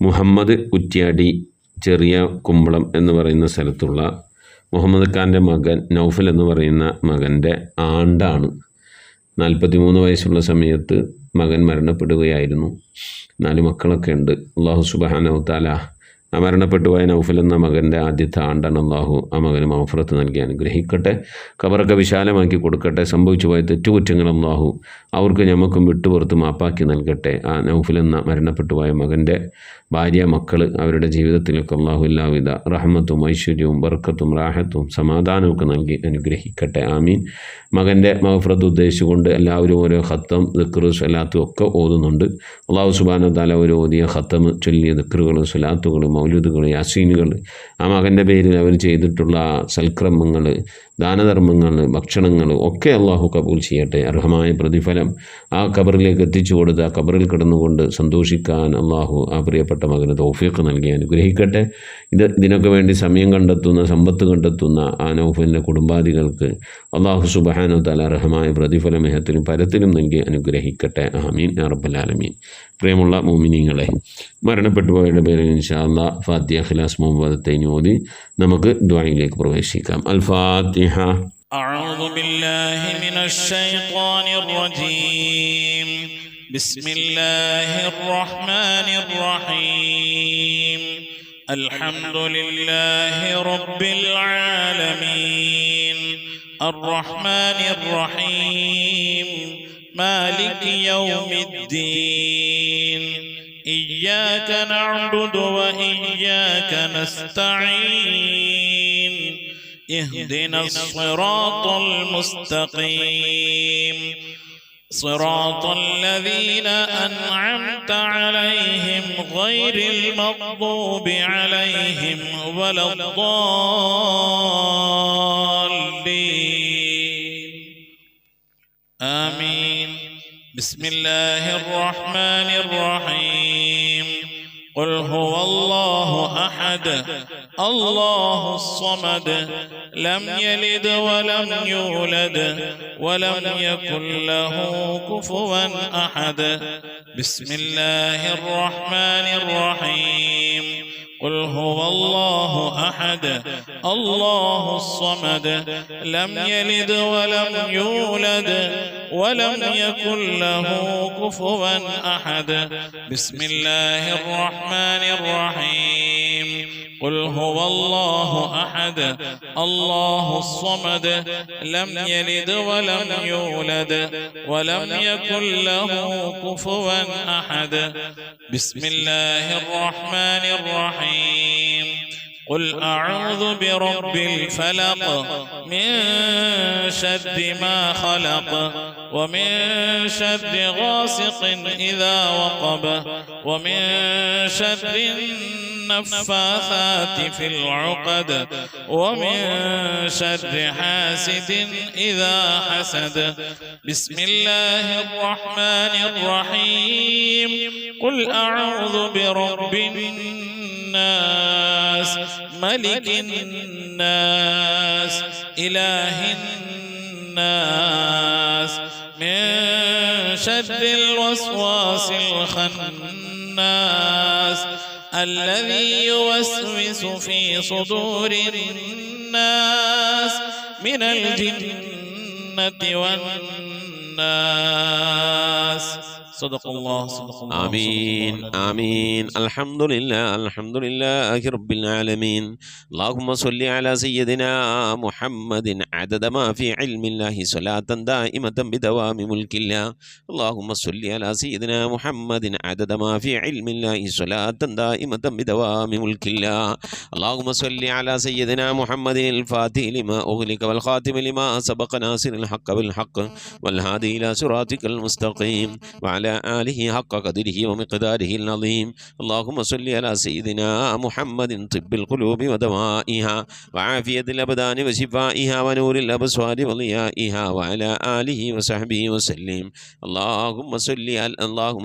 മുഹമ്മദ് കുറ്റ്യാടി ചെറിയ കുമ്പളം എന്ന് പറയുന്ന സ്ഥലത്തുള്ള മുഹമ്മദ് ഖാൻ്റെ മകൻ നൗഫൽ എന്ന് പറയുന്ന മകൻ്റെ ആണ്ടാണ്. 43 വയസ്സുള്ള സമയത്ത് മകൻ മരണപ്പെടുകയായിരുന്നു. 4 മക്കളൊക്കെ ഉണ്ട്. അല്ലാഹു സുബ്ഹാനഹു വ തആല ആ മരണപ്പെട്ടുപോയ നൗഫൽ എന്ന മകൻ്റെ ആദ്യത്തെ ആണ്ടാണ്. അല്ലാഹു ആ മകന് മഗ്ഫിറത്ത് നൽകി അനുഗ്രഹിക്കട്ടെ. ഖബറൊക്കെ വിശാലമാക്കി കൊടുക്കട്ടെ. സംഭവിച്ചു പോയ തെറ്റുകുറ്റങ്ങൾ അല്ലാഹു അവർക്ക് ഞമ്മക്കും വിട്ടുപുറത്ത് മാപ്പാക്കി നൽകട്ടെ. ആ നൗഫൽ എന്ന മരണപ്പെട്ടുപോയ മകൻ്റെ ഭാര്യ മക്കൾ അവരുടെ ജീവിതത്തിലൊക്കെ അല്ലാഹു എല്ലാവിധ റഹ്മത്തും ഐശ്വര്യവും ബർക്കത്തും റാഹത്തും സമാധാനമൊക്കെ നൽകി അനുഗ്രഹിക്കട്ടെ. ആമീൻ. മകൻ്റെ മഗ്ഫിറത്ത് ഉദ്ദേശിച്ചുകൊണ്ട് എല്ലാവരും ഓരോ ഖത്തം ദിക്ർ സ്വലാത്തും ഒക്കെ ഓതുന്നുണ്ട്. അല്ലാഹു സുബ്ഹാനഹു വ തആല ഒരു ഓതിയ ഖത്തം ചൊല്ലിയ ദിക്റുകളും സ്വലാത്തുകളും മൗലൂദുകൾ യാസീനുകൾ ആ മകൻ്റെ പേരിൽ അവർ ചെയ്തിട്ടുള്ള സൽക്രമങ്ങൾ ദാനധർമ്മങ്ങൾ ഭക്ഷണങ്ങൾ ഒക്കെ അല്ലാഹു കബൂൽ ചെയ്യട്ടെ. അർഹമായ പ്രതിഫലം ആ ഖബറിലേക്ക് എത്തിച്ചു കൊടുത്ത് ആ ഖബറിൽ കിടന്നുകൊണ്ട് സന്തോഷിക്കാൻ അല്ലാഹു ആ പ്രിയപ്പെട്ട മകന് തൗഫീഖ് നൽകി അനുഗ്രഹിക്കട്ടെ. ഇതിനൊക്കെ വേണ്ടി സമയം കണ്ടെത്തുന്ന സമ്പത്ത് കണ്ടെത്തുന്ന ആ നൗഫലിൻ്റെ കുടുംബാദികൾക്ക് അല്ലാഹു സുബ്ഹാനഹു വ തആല അർഹമായ പ്രതിഫലം ഇഹത്തിലും പരത്തിലും നൽകി അനുഗ്രഹിക്കട്ടെ. ആമീൻ യാ റബ്ബൽ ആലമീൻ. പ്രിയമുള്ള മുഅ്മിനീങ്ങളെ, മരണപ്പെട്ടുപോയവരുടെ പേരിൽ ഇൻഷാ അല്ലാഹ് ഫാത്തിഹ ഇഖ്ലാസ് മുഅവ്വദത്തൈൻ ഓതി നമുക്ക് ദുആയിലേക്ക് പ്രവേശിക്കാം. അൽ ഫാത്തിഹ. أعوذ بالله من الشيطان الرجيم. بسم الله الرحمن الرحيم. الحمد لله رب العالمين الرحمن الرحيم مالك يوم الدين إياك نعبد وإياك نستعين اهدنا الصراط المستقيم صراط الذين أنعمت عليهم غير المغضوب عليهم ولا الضالين آمين. بسم الله الرحمن الرحيم. قل هو الله أحد الله الصمد لم يلد ولم يولد ولم يكن له كفوا أحد. بسم الله الرحمن الرحيم. قل هو الله أحد الله الصمد لم يلد ولم يولد ولم يكن له كفوا أحد بسم الله الرحمن الرحيم قل هو الله أحد الله الصمد لم يلد ولم يولد ولم يكن له كفوا أحد بسم الله الرحمن الرحيم قل أعوذ برب الفلق من شر ما خلق ومن شر غاسق إذا وقب ومن شر النفاثات في العقد ومن شر حاسد إذا حسد بسم الله الرحمن الرحيم قل أعوذ برب الناس ملك الناس إله الناس من شر الوسواس الخناس الذي يوسوس في صدور الناس من الجنة والناس صدق الله آمين آمين الحمد لله رب العالمين اللهم صل على سيدنا محمد عدد ما في علم الله صلاة دائمة بدوام ملك الله اللهم صل على سيدنا محمد عدد ما في علم الله صلاة دائمة بدوام ملك الله اللهم صل على سيدنا محمد الفاتح لما أغلق والخاتم لما سبق ناصر الحق بالحق والهادي إلى صراطك المستقيم وعلى آله حق قدره ومقداره العظيم اللهم صل على سيدنا محمد طب القلوب ودوائها وعافية الأبدان وشفائها ونور الأبصار وضيائها وعلى آله وصحبه وسلم اللهم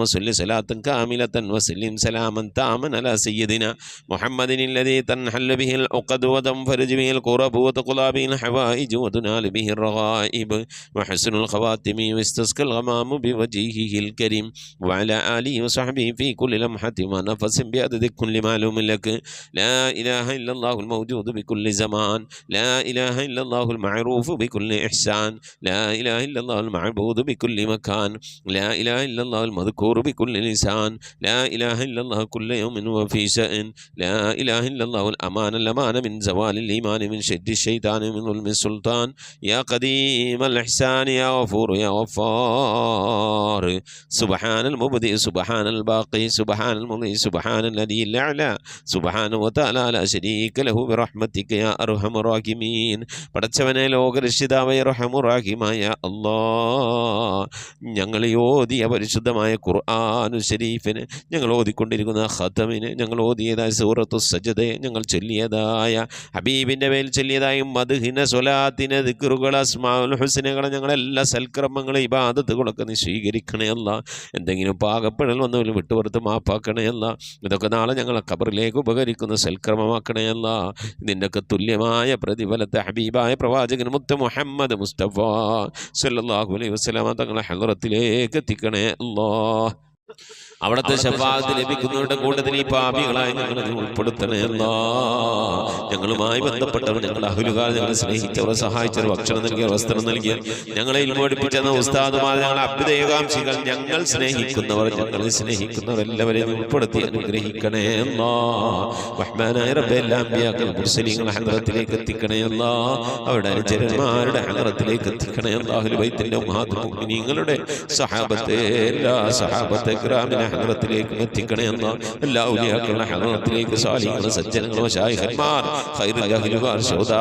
صل صلاة كاملة وسلم سلاما تاما على سيدنا محمد الذي تنحل به العقد وتنفرج به الكرب وتقضى به الحوائج وتنال به الرغائب وحسن الخواتم واستسقى الغمام بوجهه الكريم وعلى آله وصحبه في كل لمحة ونفس بعدد كل معلوم لك لا إله إلا الله الموجود بكل زمان لا إله إلا الله المعروف بكل إحسان لا إله إلا الله المعبود بكل مكان لا إله إلا الله المذكور بكل لسان لا إله إلا الله كل يوم وفي شأن لا إله إلا الله الأمان من زوال الإيمان من شد الشيطان من ظلم السلطان يا قديم الإحسان يا غفور يا غفار سبحان المبدئ سبحان الباقي سبحان المضي سبحان الذي الأعلى سبحانه وتعالى لا شريك له برحمتك يا أرحم الراحمين പടച്ചവനെ ലോകരക്ഷിതാവായ റഹ്മാനുറഹീമായ അല്ലാഹ് ഞങ്ങൾ ഓതിയ പരിശുദ്ധമായ ഖുർആനുൽ ശരീഫിനെ ഞങ്ങൾ ഓതിക്കൊണ്ടിരിക്കുന്ന ഖതമിനെ ഞങ്ങൾ ഓതിയതായ സൂറത്തു സജ്ദയെ ഞങ്ങൾ ചൊല്ലിയതായ ഹബീബിൻ്റെ മേൽ ചൊല്ലിയതായ മദ്ഹിന സ്വലാത്തിനെ ദിക്റുകൾ അസ്മാഉൽ ഹുസ്നകളെ ഞങ്ങളെല്ലാ സൽക്കർമ്മങ്ങളെ ഇബാദത്തുകളൊക്കെ നീ സ്വീകരിക്കണേ അല്ലാഹ് എന്തെങ്കിലും പാകപ്പെടൽ വന്നവരും വിട്ടുപുറത്ത് മാപ്പാക്കണേ അല്ലാഹ് ഇതൊക്കെ നാളെ ഞങ്ങളെ ഖബറിലേക്ക് ഉപകരിക്കുന്ന സൽക്കർമ്മമാക്കണേ അല്ലാഹ് ഇതിൻ്റെയൊക്കെ തുല്യമായ പ്രതിഫലത്തെ ഹബീബായ പ്രവാചകൻ മുത്ത് മുഹമ്മദ് മുസ്തഫ സല്ലല്ലാഹു അലൈഹി വസല്ലമ തങ്ങളെ ഹളറത്തിലേക്ക് എത്തിക്കണേ അല്ലാഹ് അവിടുത്തെ ശഫാഅത്ത് ലഭിക്കുന്നവരുടെ കൂട്ടത്തിൽ ഈ പാപികളായി ഞങ്ങളെ ഉൾപ്പെടുത്തണേ അല്ലാഹ് ഞങ്ങളുമായി ബന്ധപ്പെട്ടവർ ഞങ്ങളുടെ അഹ്ലുകാർ ഞങ്ങളെ സ്നേഹിച്ചവർ സഹായിച്ചവർ ഭക്ഷണം നൽകിയവർ വസ്ത്രം നൽകിയവർ ഞങ്ങളെ പഠിപ്പിച്ചെന്ന ഉസ്താദുമാർ ഞങ്ങളെ അഭ്യുദയകാംക്ഷികൾ ഞങ്ങൾ സ്നേഹിക്കുന്നവർ ഞങ്ങളെ സ്നേഹിക്കുന്നവർ എല്ലാവരെയും ഉൾപ്പെടുത്തി അനുഗ്രഹിക്കണേ അല്ലാഹ് റഹ്മാനായ റബ്ബേ എല്ലാ അമ്പിയാക്കൾ മുർസലീങ്ങൾ ഹളറത്തിലേക്ക് എത്തിക്കണേ അല്ലാഹ് അവരുടെ അനുചരന്മാരുടെ ഹളറത്തിലേക്ക് എത്തിക്കണേ അല്ലാഹ് അഹ്ലുൽ ബൈത്തിന്റെ ഉമ്മഹാത്തുൽ മുഅ്മിനീങ്ങളുടെ സഹാബത്തെ എല്ലാ സഹാബത്തെ കിറാമിനെ ഹളറത്തിലേക്ക് എത്തിക്കണേ അല്ലാഹ് എല്ലാ ഔലിയാക്കളുടെ ഹളറത്തിലേക്ക് സാലിഹീങ്ങൾ സജ്ജനങ്ങൾ മശായിഖന്മാർ ഖൈറുൽ അഹ്ലുകാർ ശുഹദാ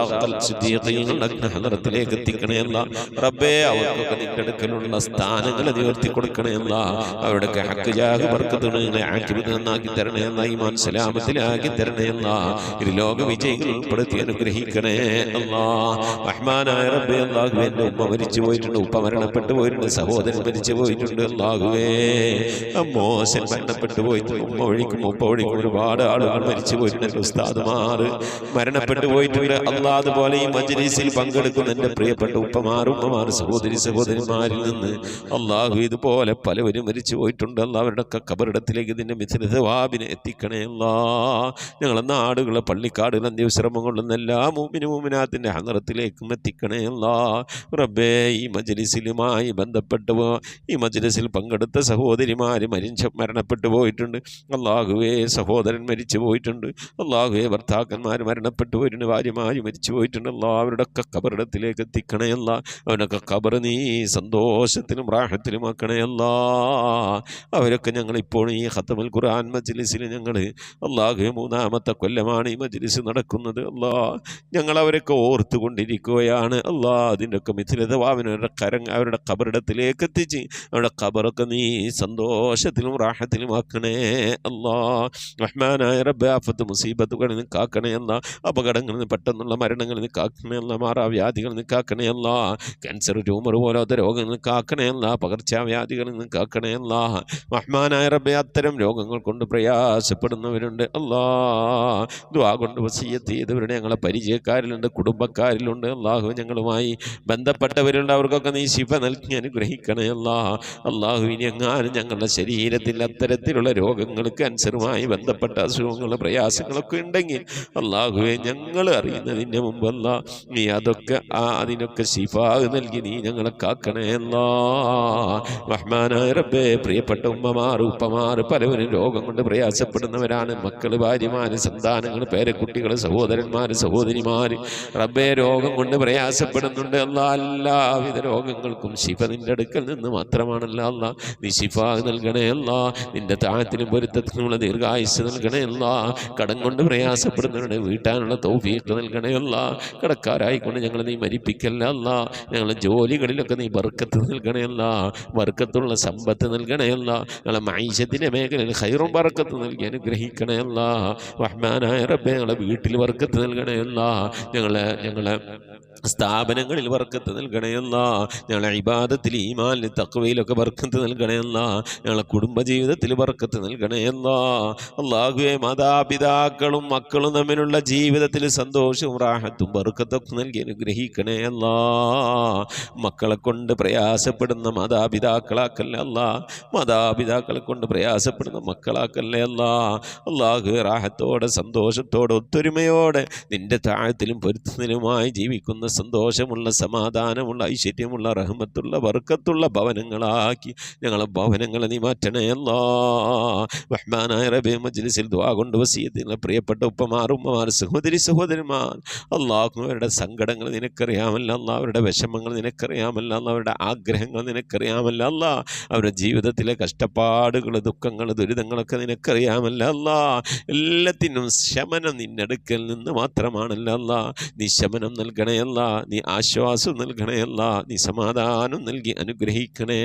സിദ്ദീഖീങ്ങളുടെ ഹളറത്തിലേക്ക് എത്തിക്കണേ അല്ലാഹ് റബ്ബേ അവർക്കൊക്കെ നിന്റെ അടുക്കലുള്ള സ്ഥാനങ്ങൾ ഉയർത്തി കൊടുക്കണേ അല്ലാഹ് അവരുടെ ഹഖ് ജാഹ് ബർക്കത്തുകളെ ആക്കിബത്ത് നന്നാക്കി തരണേ അല്ലാഹ് ഈമാൻ സലാമത്തിലാക്കി തരണേ അല്ലാഹ് ഇത് ലോക വിജയികൾ ഉൾപ്പെടുത്തി അനുഗ്രഹിക്കണേ അല്ലാഹ് റഹ്മാനായ റബ്ബേ അല്ലാഹുവേ എൻ്റെ ഉമ്മ മരിച്ചു പോയിട്ടുണ്ട് ഉപ്പ മരണപ്പെട്ടു പോയിട്ടുണ്ട് സഹോദരൻ മരിച്ചു പോയിട്ടുണ്ട് അല്ലാഹുവേ മോശൻ മരണപ്പെട്ടു പോയിട്ട് ഉമ്മ ഒഴിക്കും ഉപ്പ ഒഴിക്കും ഒരുപാട് ആളുകൾ മരിച്ചു പോയിട്ടുണ്ട്. ഉസ്താദുമാർ മരണപ്പെട്ടു പോയിട്ടുണ്ട്. അല്ലാഹ് അതുപോലെ ഈ മജ്‌ലിസിൽ പങ്കെടുക്കുന്ന എൻ്റെ പ്രിയപ്പെട്ട ഉപ്പമാർ ഉമ്മമാർ സഹോദരിമാരിൽ നിന്ന് അല്ലാഹു ഇതുപോലെ പലവരും മരിച്ചു പോയിട്ടുണ്ട്. അല്ലാഹ് അവരുടെയൊക്കെ ഖബറിടത്തിലേക്ക് ഇതിൻ്റെ മിഥ്ല സവാബിനെ എത്തിക്കണേ അല്ലാഹ്. ഞങ്ങളെ നാടുകളെ പള്ളിക്കാടുകൾ അന്ത്യവിശ്രമം കൊള്ളുന്ന എല്ലാ മുഅ്മിനാത്തിൻ്റെ ഹളറത്തിലേക്കും എത്തിക്കണേ അല്ലാഹ്. റബ്ബേ ഈ മജ്‌ലിസിലുമായി ബന്ധപ്പെട്ടു ഈ മജ്‌ലിസിൽ പങ്കെടുത്ത സഹോദരിമാർ മരണപ്പെട്ടു പോയിട്ടുണ്ട്. അല്ലാഹുവേ സഹോദരൻ മരിച്ചു പോയിട്ടുണ്ട്. അല്ലാഹുവേ ഭർത്താക്കന്മാർ മരണപ്പെട്ടു പോയിട്ടുണ്ട്. ഭാര്യമാർ മരിച്ചു പോയിട്ടുണ്ട്. അല്ലാഹ് അവരുടെയൊക്കെ ഖബറിടത്തിലേക്ക് എത്തിക്കണേ അല്ലാഹ്. അവരുടെയൊക്കെ ഖബർ നീ സന്തോഷത്തിലും റാഹത്തിലും ആക്കണേ അല്ലാഹ്. അവരൊക്കെ ഞങ്ങളിപ്പോൾ ഈ ഖത്മുൽ ഖുർആൻ മജ്‌ലിസിൽ ഞങ്ങൾ അല്ലാഹുവേ 3-ാമത്തെ കൊല്ലമാണ് ഈ മജ്‌ലിസ് നടക്കുന്നത്. അല്ലാഹ് ഞങ്ങളവരൊക്കെ ഓർത്തുകൊണ്ടിരിക്കുകയാണ്. അല്ലാഹ് അതിൻ്റെയൊക്കെ മിഥിലതവാവിന് അവരുടെ ഖബറിടത്തിലേക്ക് എത്തിച്ച് അവരുടെ ഖബറൊക്കെ നീ സന്തോഷത്തിലും റാഹത്തിലും ആക്കണേ അല്ലാഹ്. റഹ്മാനായ റബ്ബേ ആഫത്ത് മുസീബത്തുകളിൽ നിന്ന് കാക്കണേ അല്ലാഹ്. അപകടങ്ങളിൽ നിന്ന് പെട്ടെന്നുള്ള മരണങ്ങളിൽ നിന്ന് കാക്കണേ അല്ലാഹ്. മാറാവ്യാധികളിൽ നിന്ന് കാക്കണേ അല്ലാഹ്. ക്യാൻസർ ട്യൂമർ പോലത്തെ രോഗങ്ങളിൽ നിന്ന് കാക്കണേ അല്ലാഹ്. പകർച്ചവ്യാധികളിൽ നിന്ന് കാക്കണേ അല്ലാഹ്. റഹ്മാനായ റബ്ബേ അത്തരം രോഗങ്ങൾ കൊണ്ട് പ്രയാസപ്പെടുന്നവരുണ്ട് അല്ലാഹ്. ദുആ കൊണ്ട് വസിയ്യത്ത് ചെയ്തവരുടെ ഞങ്ങളെ പരിചയക്കാരിലുണ്ട്, കുടുംബക്കാരിലുണ്ട്. അല്ലാഹു ഞങ്ങളുമായി ബന്ധപ്പെട്ടവരുണ്ട്. അവർക്കൊക്കെ നീ ശിഫ നൽകി അനുഗ്രഹിക്കണേ അല്ലാഹ്. അല്ലാഹു ഇനി എങ്ങാനും ഞങ്ങളുടെ ശരീരത്തിൽ അത്തരത്തിലുള്ള രോഗങ്ങൾ ക്യാൻസറുമായി ബന്ധപ്പെട്ട അസുഖങ്ങൾ പ്രയാസങ്ങളൊക്കെ ഉണ്ടെങ്കിൽ അല്ലാഹുവെ ഞങ്ങൾ അറിയുന്നതിൻ്റെ മുമ്പല്ല നീ അതൊക്കെ അതിനൊക്കെ ശിഫാ നൽകി നീ ഞങ്ങളെ കാക്കണേ അല്ലാഹ്. റഹ്മാനായ റബ്ബേ പ്രിയപ്പെട്ട ഉമ്മമാർ ഉപ്പമാർ പലവരും രോഗം കൊണ്ട് പ്രയാസപ്പെടുന്നവരാണ്. മക്കൾ, ഭാര്യമാർ, സന്താനങ്ങൾ, പേരക്കുട്ടികൾ, സഹോദരന്മാർ, സഹോദരിമാർ റബ്ബേ രോഗം കൊണ്ട് പ്രയാസപ്പെടുന്നുണ്ട്. അല്ലാഹ് എല്ലാവിധ രോഗങ്ങൾക്കും ശിഫ നിന്റെ അടുക്കൽ നിന്ന് മാത്രമാണല്ലോ അല്ലാഹ്. നീ ശിഫ നൽകണേ അല്ലാഹ്. നിന്റെ താഴത്തിനും പൊരുത്തത്തിനുമുള്ള ദീർഘായുസ് നൽകണേ അല്ലാഹ്. കടം കൊണ്ട് പ്രയാസപ്പെടുന്നവരുടെ വീട്ടാനുള്ള തൗഫീഖ് നൽകണേ അല്ലാഹ്. കടക്കാരായിക്കൊണ്ട് ഞങ്ങൾ നീ മരിപ്പിക്കല്ല അല്ലാഹ്. ഞങ്ങളുടെ ജോലികളിലൊക്കെ നീ ബർക്കത്ത് നൽകണേ അല്ലാഹ്. ബർക്കത്തുള്ള സമ്പത്ത് നൽകണേ അല്ലാഹ്. ഞങ്ങളെ മഈശത്തിൻ്റെ മേഖലയിൽ ഖൈറും ബർക്കത്ത് നൽകി അനുഗ്രഹിക്കണേ അല്ലാഹ്. റഹ്മാനായ റബ്ബേ ഞങ്ങളെ വീട്ടിൽ ബർക്കത്ത് നൽകണേ അല്ലാഹ്. ഞങ്ങളെ സ്ഥാപനങ്ങളിൽ ബർക്കത്ത് നൽകണേ അല്ലാഹ്. ഞങ്ങളെ ഇബാദത്തിൽ ഈമാനിൽ തഖ്വയിലൊക്കെ ബർക്കത്ത് നൽകണേ അല്ലാഹ്. ഞങ്ങളെ കുടുംബജീവിതത്തിൽ ബർക്കത്ത് നൽകണേ അല്ലാഹ്. അല്ലാഹുവേ മാതാപിതാക്കളും മക്കളും തമ്മിലുള്ള ജീവിതത്തിൽ സന്തോഷവും റാഹത്തും ബർക്കത്തൊക്കെ നൽകി അനുഗ്രഹിക്കണേ അല്ലാഹ്. മക്കളെ കൊണ്ട് പ്രയാസപ്പെടുന്ന മാതാപിതാക്കളാക്കല്ലേ അല്ലാഹ്. മാതാപിതാക്കളെ കൊണ്ട് പ്രയാസപ്പെടുന്ന മക്കളാക്കല്ലേ അല്ലാഹ്. അല്ലാഹുവേ റാഹത്തോടെ സന്തോഷത്തോടെ ഒത്തൊരുമയോടെ നിന്റെ താഴത്തിലും പൊരുത്തത്തിലുമായി ജീവിക്കുന്ന സന്തോഷമുള്ള സമാധാനമുള്ള ഐശ്വര്യമുള്ള റഹ്മത്തുള്ള ബർക്കത്തുള്ള ഭവനങ്ങളാക്കി ഞങ്ങളെ ഭവനങ്ങളെ നീ മാറ്റണേ അല്ലാഹ്. റഹ്മാനായ റബ്ബേ മജ്‌ലിസിൽ ദുആ കൊണ്ട് വസിയത്തുള്ള പ്രിയപ്പെട്ട ഉപ്പമാർ ഉമ്മമാർ സഹോദരന്മാർ അല്ലാഹു അവരുടെ സങ്കടങ്ങൾ നിനക്കറിയാമല്ലോ അല്ലാഹ്. അവരുടെ വിഷമങ്ങൾ നിനക്കറിയാമല്ലോ അല്ലാഹ്. അവരുടെ ആഗ്രഹങ്ങൾ നിനക്കറിയാമല്ലോ അല്ലാഹ്. അവരുടെ ജീവിതത്തിലെ കഷ്ടപ്പാടുകൾ ദുഃഖങ്ങൾ ദുരിതങ്ങളൊക്കെ നിനക്കറിയാമല്ലോ അല്ലാഹ്. എല്ലാത്തിനും ശമനം നിന്നടുക്കൽ നിന്ന് മാത്രമാണല്ലോ അല്ലാഹ്. നീ ശമനം നൽകണേ അല്ലാഹ്. നീ ആശ്വാസം നൽകണേ അല്ലാഹ്. നീ സമാധാനം നൽകി അനുഗ്രഹിക്കണേ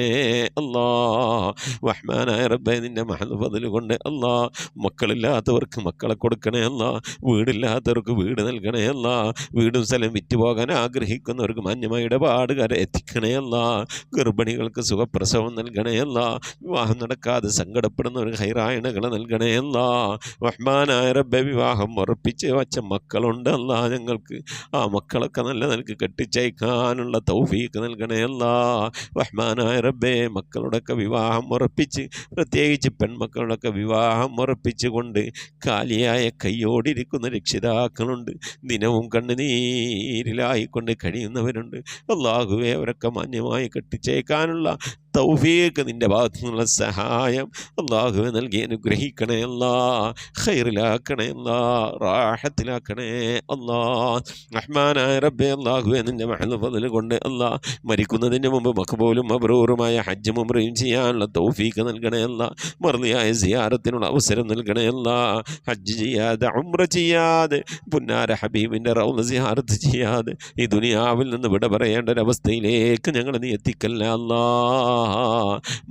അല്ലാഹ്. റഹ്മാനായ റബ്ബേ നിന്റെ മഹൽ ഫദ്ൽ കൊണ്ട് അല്ലാഹ് മക്കളില്ലാത്തവർക്ക് മക്കളെ കൊടുക്കണേ അല്ലാഹ്. വീടില്ലാത്തവർക്ക് വീട് നൽകണേ അല്ലാഹ്. വീടും സ്ഥലം വിറ്റുപോകാൻ ആഗ്രഹിക്കുന്നവർക്ക് മാന്യമായ ഇടപാടുകാരെ എത്തിക്കണേ അല്ലാഹ്. ഗർഭിണികൾക്ക് സുഖപ്രസവം നൽകണേ അല്ലാഹ്. വിവാഹം നടക്കാതെ സങ്കടപ്പെടുന്നവർക്ക് ഹൈറായണകളെ നൽകണേ അല്ലാഹ്. റഹ്മാനായ റബ്ബേ വിവാഹം ഉറപ്പിച്ച് വച്ച മക്കളുണ്ട് അല്ലാഹ്. ഞങ്ങൾക്ക് ആ മക്കളൊക്കെ നല്ല നിലക്ക് കെട്ടിച്ചയക്കാനുള്ള തൗഫീഖ് നൽകണേ അല്ലാഹ്. റഹ്മാനായ റബ്ബേ മക്കളുടെയൊക്കെ വിവാഹം ഉറപ്പിച്ച് പ്രത്യേകിച്ച് പെൺമക്കളുടെയൊക്കെ വിവാഹം ഉറപ്പിച്ചുകൊണ്ട് കാലിയായ കൈയോടിരിക്കുന്ന രക്ഷിതാക്കളുണ്ട്. ദിനവും കണ്ണുനീരിലായിക്കൊണ്ട് കഴിയുന്നവരുണ്ട്. അല്ലാഹുവേ അവരൊക്കെ മാന്യമായി കെട്ടിച്ചയക്കാനുള്ള തൗഫീഖ് നിൻ്റെ ഭാഗത്തു നിന്നുള്ള സഹായം അല്ലാഹുവേ നൽകി അനുഗ്രഹിക്കണേ അല്ലാഹ്. ഖൈറിലാക്കണേ അല്ലാഹ്. റാഹത്തിലാക്കണേ അല്ലാഹ്. റഹ്മാനായ റബ്ബേ അല്ലാഹുവേ നിൻ്റെ മഹൽ ഫദ്ൽ കൊണ്ട് അല്ലാഹ് മരിക്കുന്നതിന് മുമ്പ് മഖ്ബൂലും മബ്റൂറുമായ ഹജ്ജും ഉംറയും ചെയ്യാനുള്ള തൗഫീഖ് നൽകണേ അല്ലാഹ്. മർദിയായ സിയാറത്തിനുള്ള അവസരം നൽകണേ അല്ലാഹ്. ഹജ്ജ് ചെയ്യാതെ ഉംറ ചെയ്യാതെ പുന്നാര ഹബീബിൻ്റെ റൗള സിയാറത്ത് ചെയ്യാതെ ഈ ദുനിയാവിൽ നിന്ന് വിട പറയേണ്ട ഒരവസ്ഥയിലേക്ക് ഞങ്ങൾ നീ എത്തിക്കല്ല അല്ലാഹ്.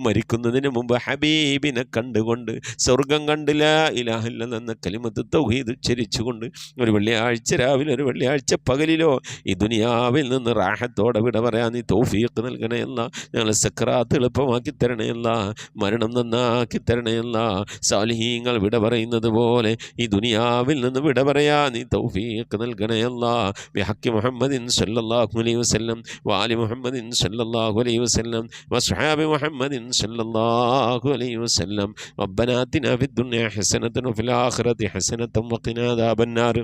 മരിക്കുന്നതിന് മുമ്പ് ഹബീബിനെ കണ്ടുകൊണ്ട് സ്വർഗം കണ്ട് ലാ ഇലാഹ ഇല്ലല്ലാഹ് എന്ന കലിമത്ത് തൗഹീദ് ഉച്ചരിച്ചുകൊണ്ട് ഒരു വെള്ളിയാഴ്ച രാവിലെ ഒരു വെള്ളിയാഴ്ച പകലിലോ ഈ ദുനിയാവിൽ നിന്ന് റാഹത്തോടെ വിട പറയാൻ നീ തൗഫീഖ് നൽകണയല്ല. ഞങ്ങളെ സക്രാത്ത് എളുപ്പമാക്കി തരണയല്ല, മരണം നന്നാക്കി തരണയല്ല. സാലിഹീങ്ങൾ വിട പറയുന്നത് പോലെ ഈ ദുനിയാവിൽ നിന്ന് വിട പറയാൻ നീ തൗഫീഖ് നൽകണയല്ല. ബിഹഖി മുഹമ്മദിൻ സല്ലല്ലാഹു അലൈഹി വസല്ലം വആലി മുഹമ്മദിൻ സല്ലല്ലാഹു അലൈഹി വസല്ലം വസ്ഹാബി മുഹമ്മദിൻ സല്ലല്ലാഹു അലൈഹി വസല്ലം. റബ്ബനാ ആതിനാ ഫിദ്ദുനിയ ഹസനതൻ വഫിൽ ആഖിറതി ഹസനതൻ വഖിനാ അദാബന്നാർ.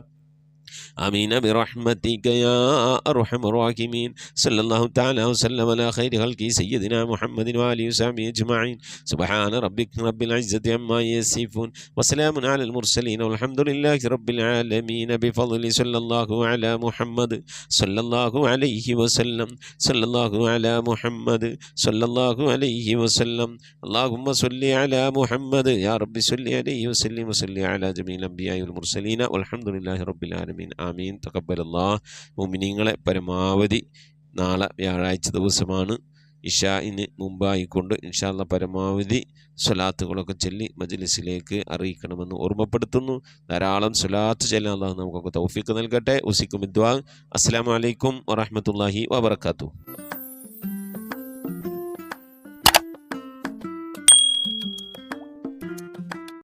آمين برحمتك يا أرحم الراحمين. صلى الله تعالى وسلم على خير خلقه سيدنا محمد وآله وصحبه أجمعين. سبحان ربك رب العزة عما يصفون وسلام على المرسلين والحمد لله رب العالمين. بفضل صلى الله على محمد صلى الله عليه وسلم. صلى الله على محمد صلى الله عليه وسلم. اللهم صل على محمد يا رب صل عليه وسلم وصل على جميع الأنبياء والمرسلين والحمد لله رب العالمين. ആമീൻ. തഖബ്ബലല്ലാഹ്. മുഅ്മിനീങ്ങളെ പരമാവധി നാളെ വ്യാഴാഴ്ച ദിവസമാണ്, ഇശാഇന് മുമ്പായിക്കൊണ്ട് ഇൻഷാ അല്ലാഹ് പരമാവധി സ്വലാത്തുകളൊക്കെ ചൊല്ലി മജ്ലിസിലേക്ക് അറിയിക്കണമെന്ന് ഓർമ്മപ്പെടുത്തുന്നു. ധാരാളം സ്വലാത്ത് ചൊല്ലാൻ അല്ലാഹു നമുക്കൊക്കെ തൗഫീഖ് നൽകട്ടെ. ഉസിക്കും ദുആ. അസ്സലാമു അലൈക്കും വറഹ്മത്തുള്ളാഹി വബറകാതുഹു.